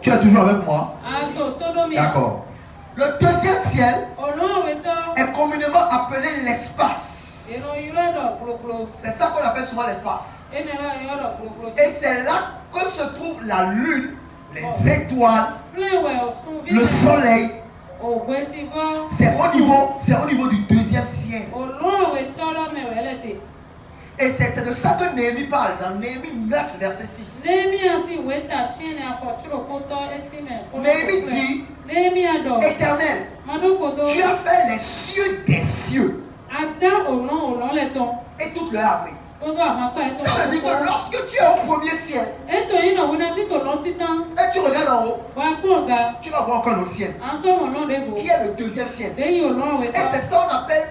Tu es toujours avec moi? D'accord. Le deuxième ciel est communément appelé l'espace. C'est ça qu'on appelle souvent l'espace. Et c'est là que se trouve la lune, les étoiles, le soleil. C'est au niveau du deuxième ciel. Et c'est de ça que Néhémie parle dans Néhémie 9, verset 6. Néhémie dit, Éternel, tu as fait les cieux des cieux et toute leur armée. Ça veut dire que lorsque tu es au premier ciel et tu regardes en haut, tu vas voir encore un autre ciel qui est le deuxième ciel. Et c'est ça qu'on appelle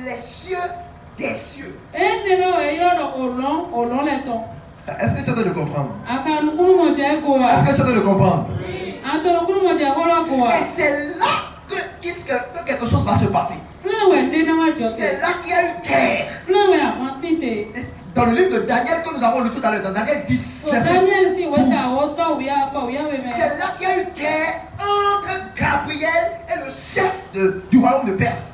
les cieux des cieux. Est-ce que tu es en train de comprendre? Est-ce que tu es en train de comprendre? Et c'est là que quelque chose va se passer. C'est là qu'il y a une guerre. Dans le livre de Daniel que nous avons lu tout à l'heure, dans Daniel 10, verset 12, c'est là qu'il y a une guerre entre Gabriel et le chef du royaume de Perse.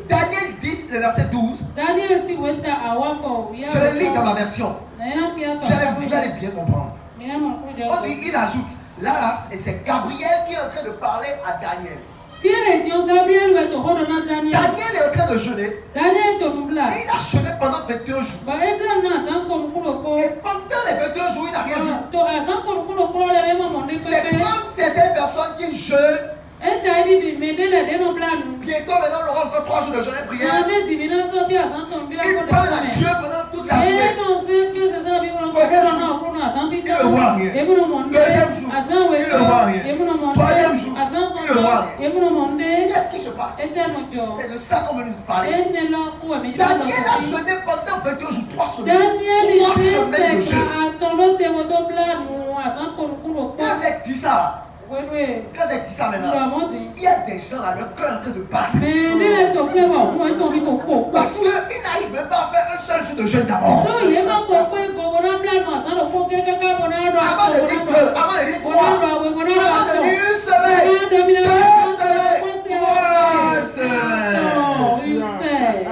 Daniel 10, le verset 12. Je le lis dans ma version. Vous allez bien comprendre. On dit, il ajoute, là, c'est Gabriel qui est en train de parler à Daniel. Daniel est en train de jeûner. Et il a jeûné pendant 21 jours. Et pendant les 21 jours, il n'a rien vu. C'est comme certaines personnes qui jeûnent. Bientôt maintenant, on aura encore 3 jours de jeûne et prière. Il parle à Dieu pendant toute la journée. Il ne voit rien. Deuxième jour, il ne voit rien. Troisième jour, il ne voit rien. Qu'est-ce qui se passe? C'est de ça qu'on veut nous parler. Daniel a jeûné pendant 21 jours, 3 semaines. 3 semaines de jeûne. Quand j'ai dit ça, maintenant, il y a des gens là, le cœur en train de battre. Parce qu'ils n'arrivent même pas à faire un seul jour de jeûne d'abord. Avant de dire 2, avant de dire 3, avant de dire 1 semaine, 2 semaines, 3 semaines.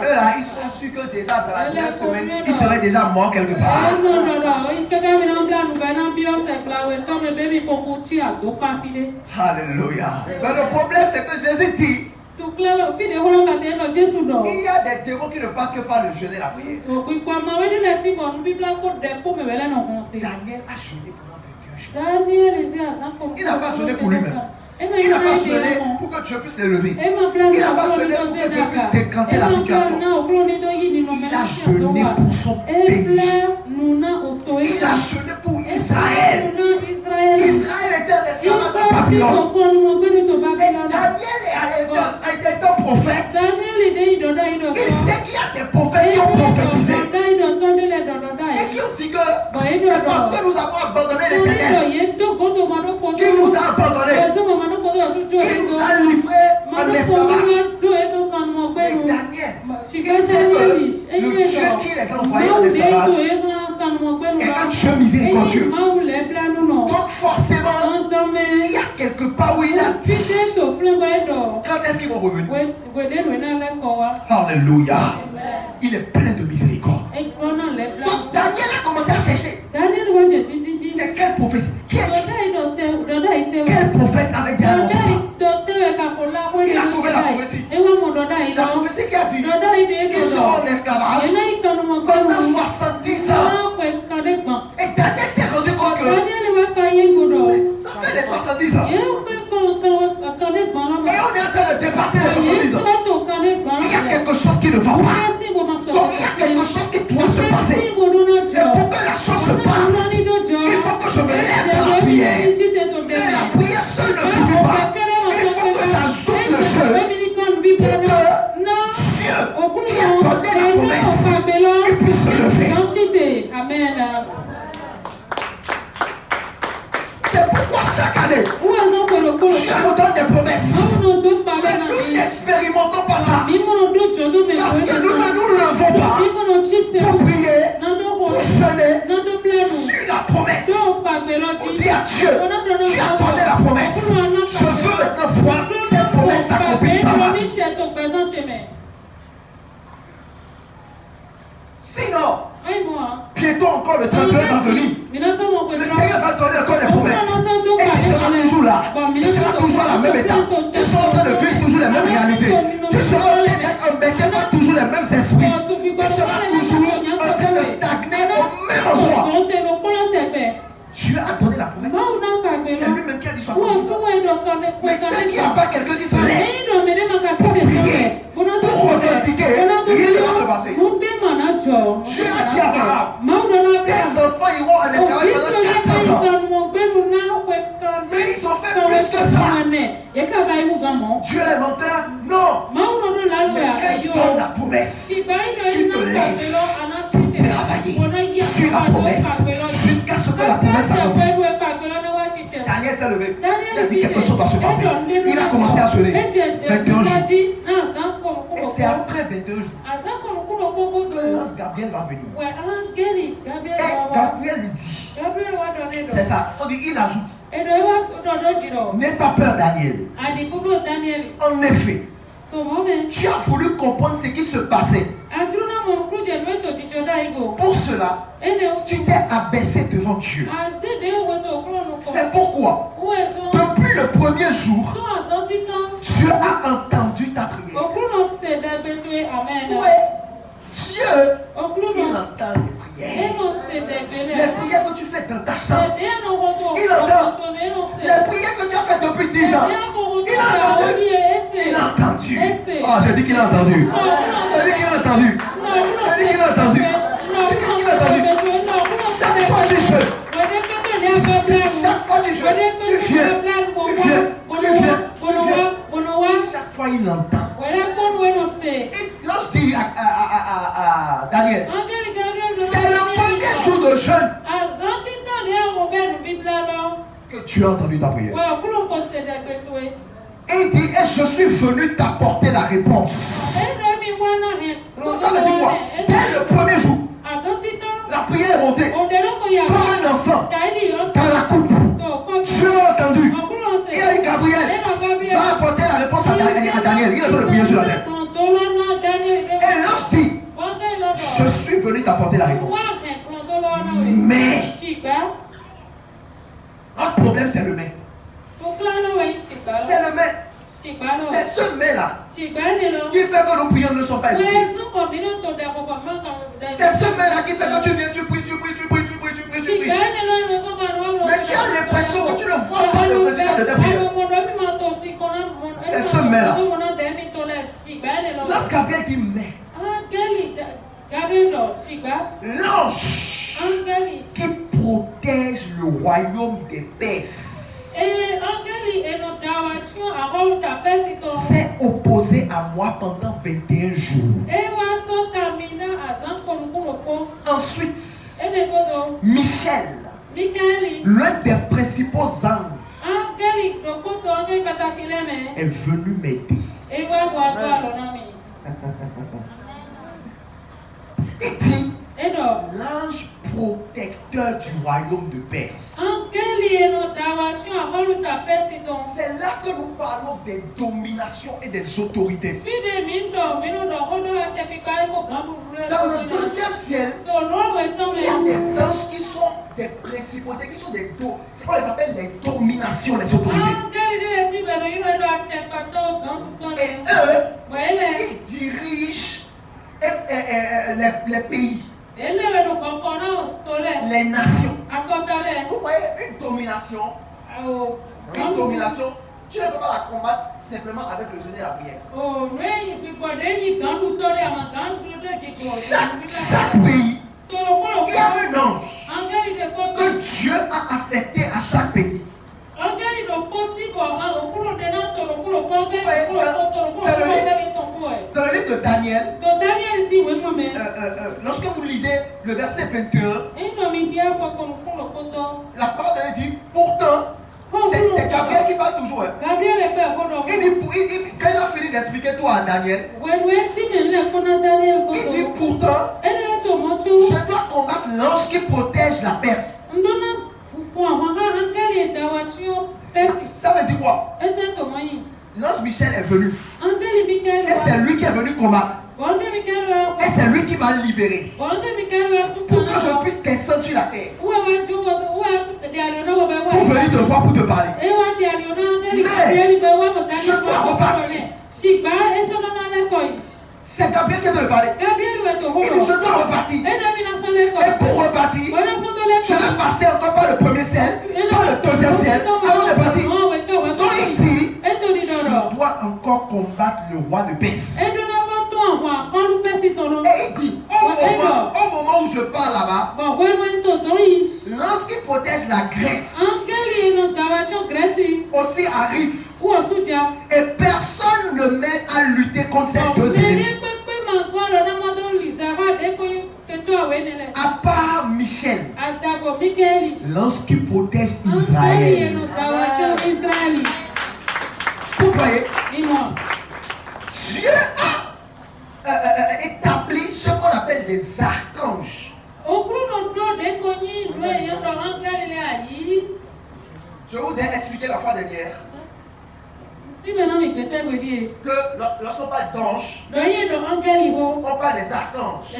Eux là, ils sont sûrs que déjà dans la première semaine, ils seraient déjà morts quelque part. Alléluia. Mais le problème, c'est que Jésus dit, il y a des démons qui ne partent que par le jeûne et la prière. Daniel a jeûné pendant 21 jours. touché. Il n'a pas sonné pour lui-même. Il n'a pas sonné pour que Dieu puisse l'élever. Il n'a pas sonné pour que Dieu puisse décanter la situation. Il a jeûné pour son pays. Il a jeûné pour Israël. Israël était en esclavage à Babylone. Et Daniel était un prophète. Il sait qu'il y a des prophètes qui ont prophétisé. Et qui ont dit que c'est parce que nous avons abandonné l'Éternel qu'il nous a abandonnés. Il nous a livrés en esclavage. Mais Daniel, il sait que le Dieu qui les a envoyés en esclavage est un Dieu miséricordieux. Donc forcément, il y a quelque part où il a dit quand est-ce qu'ils vont revenir. Alléluia. Il est plein de miséricorde. Donc Daniel a commencé à chercher. C'est quelle prophétie? Qui est quel prophète avait dit annoncé ça? Il a trouvé la prophétie. La prophétie qui a dit qu'ils seront en esclavage pendant 70 ans. Et Daniel s'est rendu compte que ça fait les 70 ans. Et on est en train de dépasser les 70 ans. Il y a quelque chose qui ne va pas. Donc il y a quelque chose qui doit se passer. Et pour que la chose se passe, il faut que je me lève dans la prière. Et la prière seule ne suffit pas. Il faut que j'ajoute le jeu pour que Dieu qui a donné la promesse, il puisse se lever. Amen. C'est pourquoi chaque année, Dieu nous donne des promesses. Mais nous n'expérimentons pas ça. Parce que nous ne nous levons pas pour prier, pour jeûner sur la promesse. On dit à Dieu, tu as donné la promesse. Je veux maintenant voir cette promesse s'accomplir dans ma vie. Sinon, bientôt encore le 31 va venir. Le Seigneur va donner encore les promesses. Et tu seras toujours là. Tu seras toujours à la même étape. Tu seras en train de vivre toujours les mêmes réalités. Tu seras peut-être pas toujours les mêmes esprits. Tu seras toujours en train de stagner au même endroit. Dieu a donné la promesse. C'est lui-même qui a dit 70 ans. Mais tant qu'il n'y a pas quelqu'un qui se lève pour prier, pour revendiquer, rien ne va se passer. Dieu a dit à Abraham, tes enfants iront en esclavage pendant 400 ans. Mais ils ont fait plus que ça. Dieu est menteur? Non. Mais quand il donne la promesse, tu te lèves pour travailler sur la promesse jusqu'à ce que la promesse s'accomplisse. Daniel s'est levé. Il a dit quelque chose doit se passer. Il a commencé à jeûner 21 jours. Et c'est après 22 jours que l'ange Gabriel va venir. Et Gabriel lui dit, c'est ça, on dit, il ajoute, n'aie pas peur Daniel. En effet, tu as voulu comprendre ce qui se passait. Pour cela, tu t'es abaissé devant Dieu. C'est pourquoi, depuis le premier jour, Dieu a entendu ta prière. Oui, Dieu, il entend les prières. Les prières que tu fais dans ta chambre, il entend. Les prières que tu as faites depuis 10 ans, il a entendu. Il a entendu. Oh, j'ai dit qu'il a entendu. J'ai dit qu'il a entendu. J'ai dit qu'il a entendu. J'ai dit qu'il a entendu. Chaque fois du jeu, chaque fois du jeu, tu viens. Chaque fois il entend. Et lorsque je dis à Daniel, c'est le premier jour de jeûne que tu as entendu ta prière. Et il dit, et je suis venu t'apporter la réponse. Donc ça veut dire quoi? Dès le premier jour, la prière est montée comme un enfant dans la coupe. Dieu a entendu. Et Gabriel va apporter la réponse à Daniel. Il est en train de prier sur la terre. Et l'ange dit, je suis venu t'apporter la réponse. Mais notre problème c'est le mais. C'est le mais. C'est ce mais-là qui fait que nos prières ne sont pas écoutées. C'est ce mais-là qui fait que tu viens, tu pries. Mais tu as voit pas le résultat de ta prière. C'est ce mais-là. Lorsque Gabriel dit mais, l'ange qui protège le royaume des Perses s'est opposé à moi pendant 21 jours. Ensuite, Michel, l'un des principaux anges, est venu m'aider. Il dit l'ange protecteur du royaume de Perse. C'est là que nous parlons des dominations et des autorités. Dans le deuxième ciel, il y a des anges qui sont des principautés, qui sont des dos. On les appelle les dominations, les autorités. Et eux, ils dirigent les pays. Les nations. Vous voyez, une domination, tu ne peux pas la combattre simplement avec le jeûne et la prière. Chaque pays, il y a un ange que Dieu a affecté à chaque pays. Dans le livre de Daniel, lorsque vous lisez le verset 21, la parole de Dieu dit pourtant, c'est Gabriel qui parle toujours. Il dit, quand il a fini d'expliquer tout à Daniel, il dit pourtant, je dois combattre l'ange qui protège la Perse. Ça veut dire quoi? L'ange Michel est venu. Et c'est lui qui est venu combattre. Et c'est lui qui m'a libéré. Pour que je puisse descendre sur la terre. Pour venir te voir pour te parler. Mais je dois repartir. C'est Gabriel qui est de le parler. Il dit je dois repartir. Et pour repartir, je vais passer encore par le premier ciel, par le deuxième ciel, avant de partir. Donc il dit, je dois encore combattre le roi de Perse. Et il dit, au moment où je pars là-bas, l'ange qui protège la Grèce aussi arrive. Et personne ne m'aide à lutter contre ces deux ennemis. À part Michel, l'ange qui protège Israël. Vous voyez, Dieu a établi ce qu'on appelle des archanges. Je vous ai expliqué la fois dernière que lorsqu'on parle d'anges, on parle des archanges. Et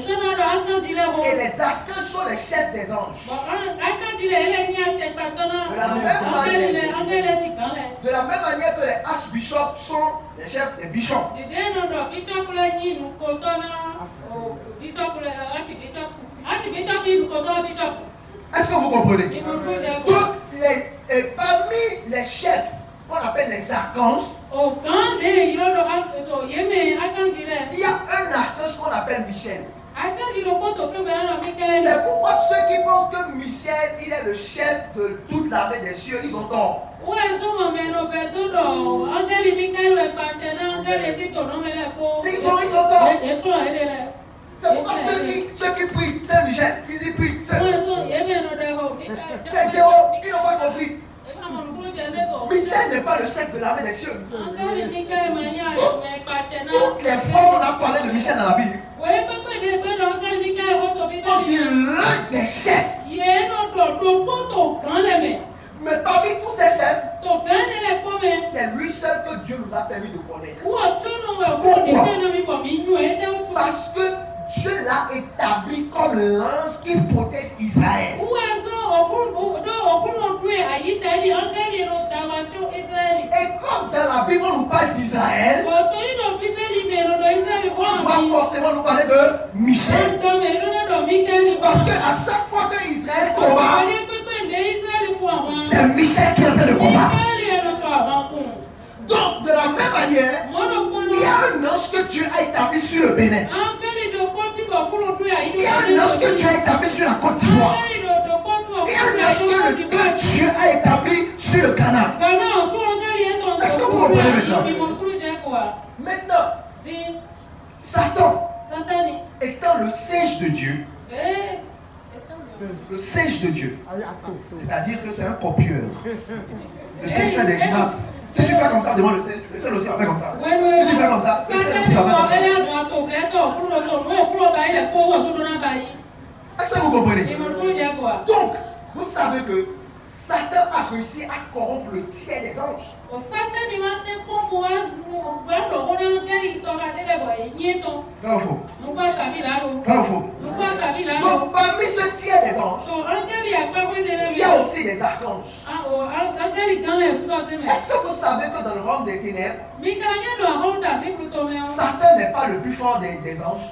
les archanges sont les chefs des anges. De la même manière que les archbishops sont les chefs des bishops. Est-ce que vous comprenez? Donc, parmi les chefs qu'on appelle les archanges, il y a un archange qu'on appelle Michel. C'est pourquoi ceux qui pensent que Michel il est le chef de toute l'armée des cieux, ils ont tort. Ils ont tort. C'est pourquoi ceux qui prient, c'est Michel, ils y prient. C'est zéro, ils n'ont pas compris. Michel n'est pas le chef de l'armée des cieux. Toutes les fois on a parlé de Michel dans la Bible, on dit l'un des chefs. Mais parmi tous ces chefs, c'est lui seul que Dieu nous a permis de connaître. Pourquoi? Parce que Dieu l'a établi comme l'ange qui protège Israël. Et comme dans la Bible on nous parle d'Israël, on doit forcément nous parler de Michel. Parce qu'à chaque fois que Israël combat, c'est Michel qui est en train de manière, il y a un ange que Dieu a établi sur le Bénin. Il y a un ange que Dieu a établi sur la Côte d'Ivoire. Il y a un ange que Dieu a établi sur le Ghana. Est-ce que vous comprenez maintenant? Maintenant, Satan étant le singe de Dieu, le singe de Dieu, c'est-à-dire que c'est un copieur. Le singe fait des grimaces. Si tu fais comme ça, demande le singe aussi va faire comme ça. Si tu fais comme ça, le singe aussi va faire comme ça. Est-ce que vous comprenez? Donc, vous savez que Satan a réussi à corrompre le tiers des anges. Bravo. Bravo. Donc, parmi ce tiers des anges, il y a aussi des archanges. Est-ce que vous savez que dans le royaume des ténèbres, Satan n'est pas le plus fort des anges?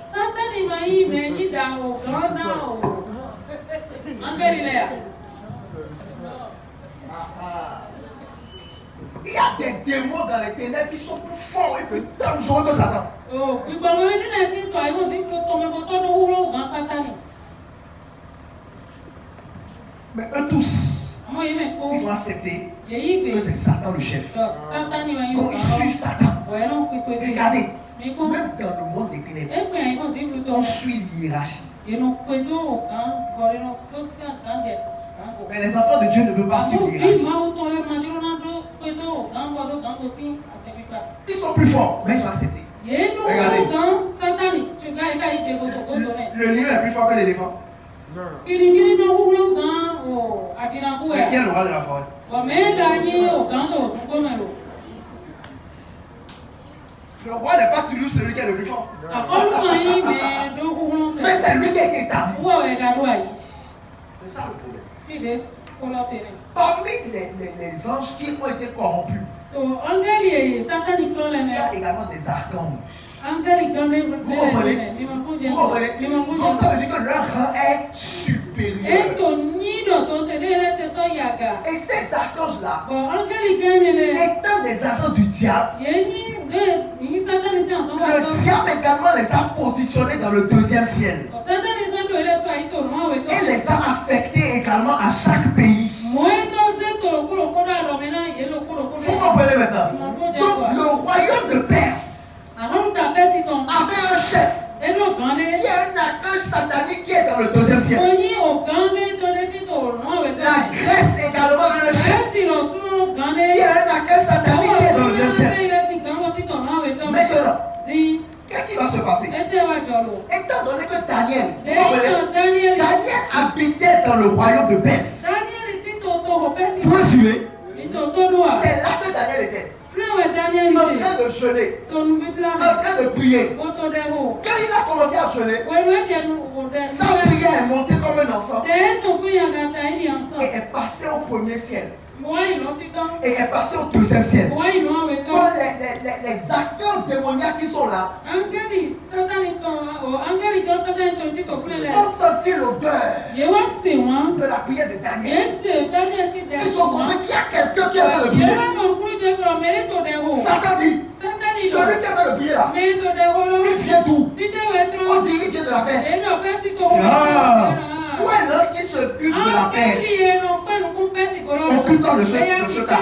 Il y a des démons dans les ténèbres qui sont plus forts et plus dangereux que Satan. Mais eux tous, ils ont accepté que c'est Satan le chef. Donc ils suivent Satan. Regardez, même dans le monde des ténèbres, on suit l'hiérarchie. Mais les enfants de Dieu ne veulent pas suivre l'hiérarchie. Ils sont plus forts, mais ils ont accepté. Regardez. Le lion est plus fort que l'éléphant. Mais qui est le roi de la forêt? Le roi n'est pas toujours celui qui est le plus fort. Mais c'est lui qui est établi. C'est ça le problème. Parmi les anges qui ont été corrompus, il y a également des archanges. Vous comprenez? Vous comprenez? Donc ça veut dire que leur rang est supérieur. Et ces archanges-là, étant des agents du diable, le diable également les a positionnés dans le deuxième ciel. Et les a affectés également à chaque pays. Vous comprenez maintenant? Donc le royaume de Perse avait un chef qui est un archange satanique qui est dans le deuxième ciel. La Grèce également a un chef qui est un archange satanique qui est dans le deuxième ciel. Maintenant, qu'est-ce qui va se passer? Étant donné que Daniel habitait dans le royaume de Perse, vous me suivez? C'est là que Daniel était. En train de jeûner, en train de prier. Quand il a commencé à jeûner, sa prière est montée comme un encens et est passée au premier ciel. Et est passé au deuxième ciel. Donc les archanges démoniaques qui sont là ont senti l'odeur de la prière de Daniel. Ils ont compris qu'il y a quelqu'un qui est en train de prier. Satan dit, celui qui est en train de prier là, il vient d'où? On dit il vient de la Perse. Où est l'ange qui s'occupe de la Perse? Occupe-toi de ce cas.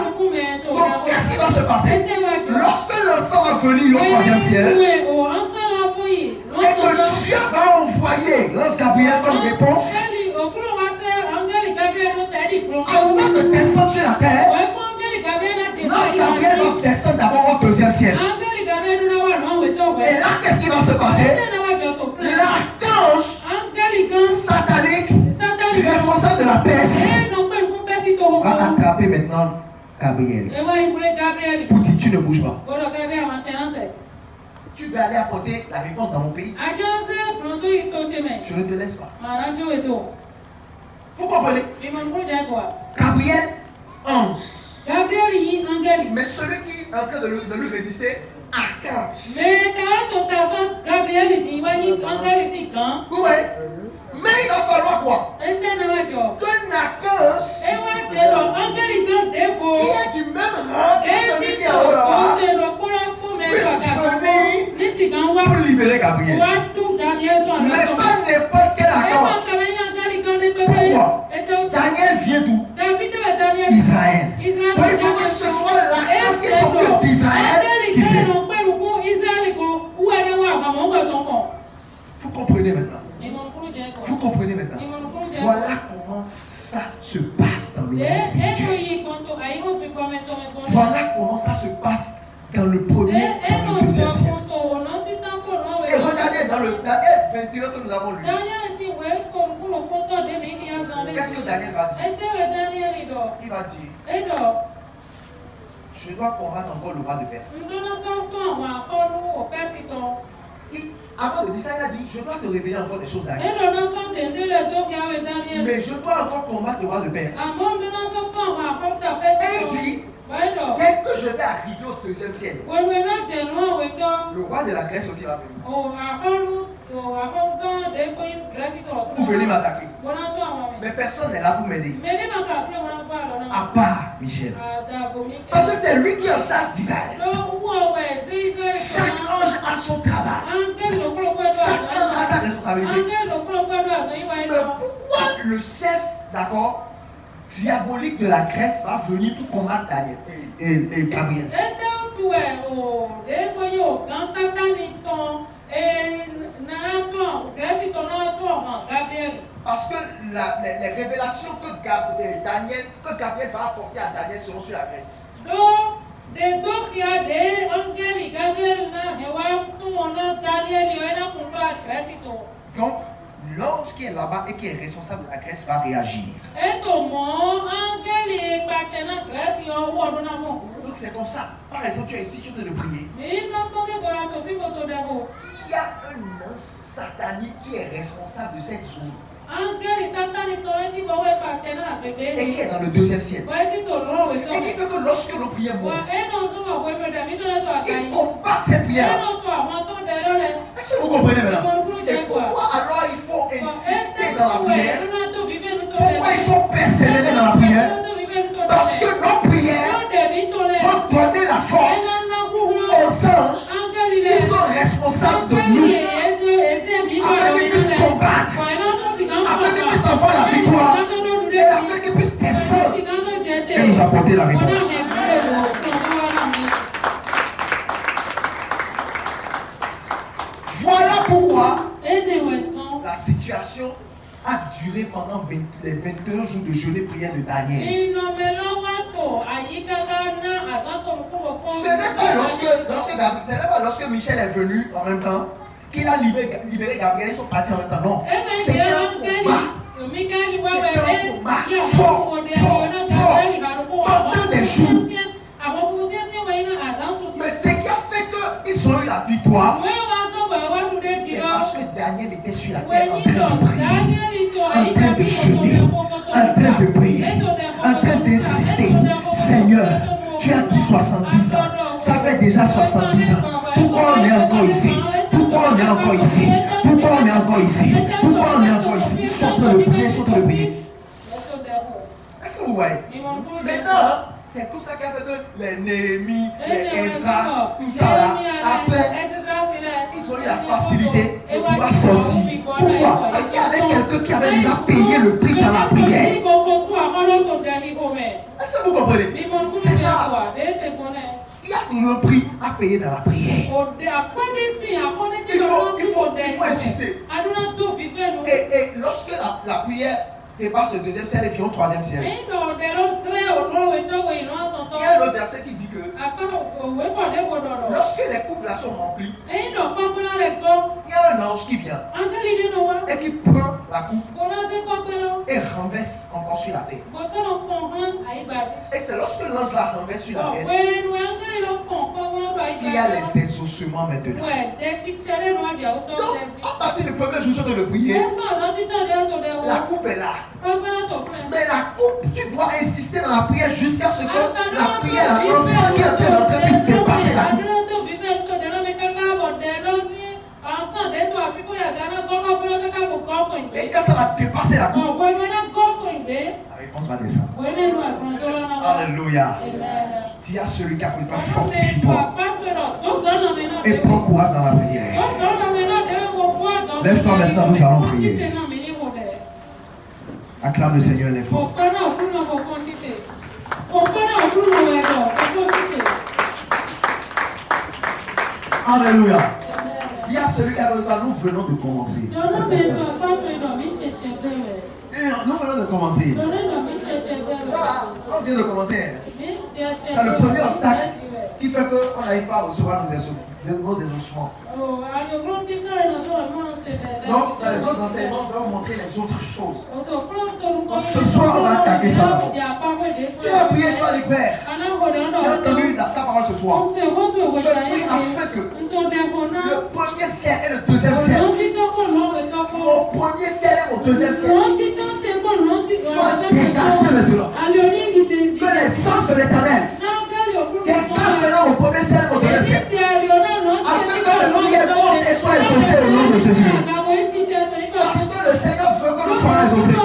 Donc, qu'est-ce qui va se passer? Lorsque l'encens va venir au troisième ciel, et que Dieu va envoyer l'ange Gabriel comme réponse, avant de descendre sur la terre, l'ange Gabriel va descendre d'abord au deuxième ciel. Et là, qu'est-ce qui va se passer? L'archange satanique, responsable de la Perse, va attraper maintenant Gabriel. Pour dire tu ne bouges pas. Tu veux aller apporter la réponse dans mon pays? Je ne te laisse pas. Vous comprenez? Gabriel, ange. Mais celui qui est en train de lui résister, archange. Oui. Mais il va falloir quoi? Qu'un archange qui est du même rang que celui qui est en haut là-bas prière. Mais pas n'importe quel archange. Pourquoi? Daniel vient d'où? Israël. Donc il faut que ce soit l'archange qui s'occupe d'Israël qui vient. Vous comprenez maintenant? Vous comprenez maintenant? Voilà comment ça se passe dans le monde spirituel. Voilà comment ça se passe dans le premier et le deuxième siècle. Et regardez dans le Daniel 21 que nous avons lu. Qu'est-ce que Daniel va dire? Il va dire, je dois combattre encore le roi de Perse. Avant de dire ça, il a dit, je dois te révéler encore des choses, Daniel. Mais je dois encore combattre le roi de Perse. Et il dit, dès que je vais arriver au deuxième ciel, le roi de la Grèce aussi va venir. Vous venez m'attaquer. Mais personne n'est là pour m'aider. À part Michel. Parce que c'est lui qui est en charge d'Israël. Chaque ange a son travail. Chaque ange a sa responsabilité. Mais pourquoi le chef, d'accord, diabolique de la Grèce va venir pour combattre Daniel et Gabriel? Parce que les révélations que Gabriel va apporter à Daniel seront sur la Grèce. Donc, l'ange qui est là-bas et qui est responsable de la Grèce va réagir. Donc c'est comme ça. Par exemple, tu es ici, tu es en train de prier. Il y a un ange satanique qui est responsable de cette zone. Et qui est dans le deuxième ciel. Et qui fait que lorsque nos prières montent, il combat ces prières. Est-ce que vous comprenez maintenant? Et pourquoi alors il faut insister dans la prière? Pourquoi il faut persévérer dans la prière? Parce que nos prières vont donner la force aux anges qui sont responsables de nous, afin qu'ils puissent combattre, afin qu'ils puissent avoir la victoire et afin qu'ils puissent descendre et nous apporter la réponse. Voilà pourquoi la situation a duré pendant les 21 jours de jeûne et prière de Daniel. Ce n'est pas lorsque Michel est venu en même temps qu'il a libéré Gabriel, ils sont partis en même temps. Non. C'est un combat. Fort. Pendant des jours. Mais ce qui a fait qu'ils ont eu la victoire, c'est parce que Daniel était sur la terre en train de prier, en train de jeûner, en train de prier, en train d'insister. Seigneur, tu as dit 70 ans. Ça fait déjà 70 ans. Pourquoi on est encore ici? Pourquoi on est encore ici? Pourquoi on est encore ici? Pourquoi on est encore ici? Ils sont en train de prier, ils sont en train de prier. Est-ce que vous voyez? Maintenant, c'est tout ça qui a fait que les Néhémie, les Esdras, tout ça là, après, ils ont eu la facilité de pouvoir sortir. Pourquoi? Parce qu'il y avait quelqu'un qui avait déjà payé le prix dans la prière. Est-ce que vous comprenez? C'est ça. Il y a toujours un prix à payer dans la prière. Il faut insister. Et lorsque la prière dépasse le deuxième ciel et vient au troisième ciel, il y a un autre verset qui dit que lorsque les couples là sont remplis, il y a un ange qui vient et qui prend la coupe et renverse encore sur la terre. Et c'est lorsque l'ange la renverse sur la terre qu'il y a les exaucements maintenant. Donc, à partir du premier jour de prier, la coupe est là. Mais la coupe, tu dois insister dans la prière jusqu'à ce que la prière, la sang qui est en train d'entrer puisse dépasser la coupe. Et quand ça va dépasser la coupe, la réponse va descendre. Alléluia. S'il y a celui qui a fait pas fortifie-toi et prends courage dans la prière. Lève-toi maintenant, nous allons prier. Acclame le Seigneur les forts. Alléluia. Dis à celui qui est là, nous venons de commencer. Nous venons de commencer. Ça, on vient de commencer. C'est le premier obstacle qui fait qu'on n'arrive pas à recevoir nos instruments. Donc, dans les autres enseignements, je vais vous montrer les autres choses. Donc, ce soir, on va attaquer ça. Tu vas prier, tu vas les faire. J'ai entendu ta parole ce soir. Je prie afin que le premier ciel et le deuxième ciel, mon premier ciel et mon deuxième ciel, soient dégagés maintenant. Que les anges de l'éternel dégagent maintenant mon premier ciel et mon deuxième ciel. Afin que le prière monte et soit exaucée au nom de Jésus. Parce que le Seigneur veut que nous soyons exaucés.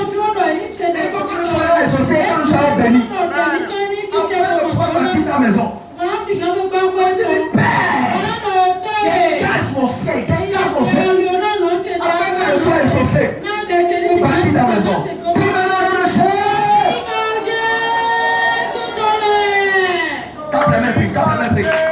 Il faut que nous soyons exaucés et que nous soyons bénis. Afin de pouvoir bâtir sa maison. Je dis, Père, dégage mon ciel, dégage mon ciel. Afin que je sois exaucé pour bâtir ta maison. Puis maintenant, le Jésus. Tape les mains, tape les mains, tape.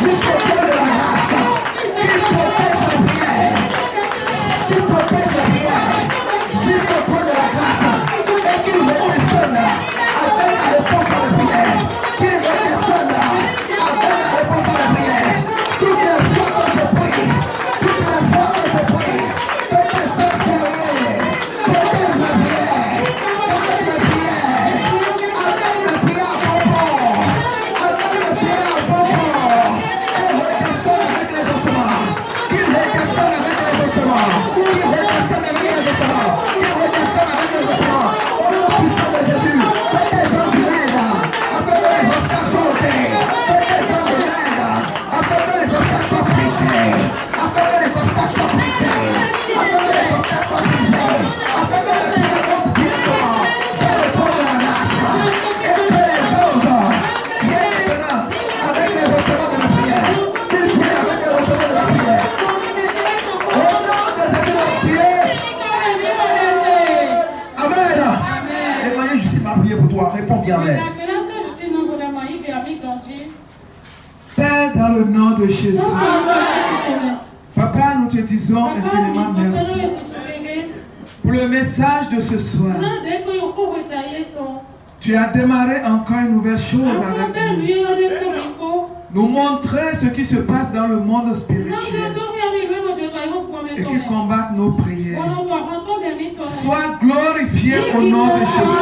Jusqu'au cœur de la grâce. Jésus. Papa, nous te disons infiniment merci pour le message de ce soir. Tu as démarré encore une nouvelle chose avec nous. Nous montrer ce qui se passe dans le monde spirituel et qui combattent nos prières. Sois glorifié au nom de Jésus.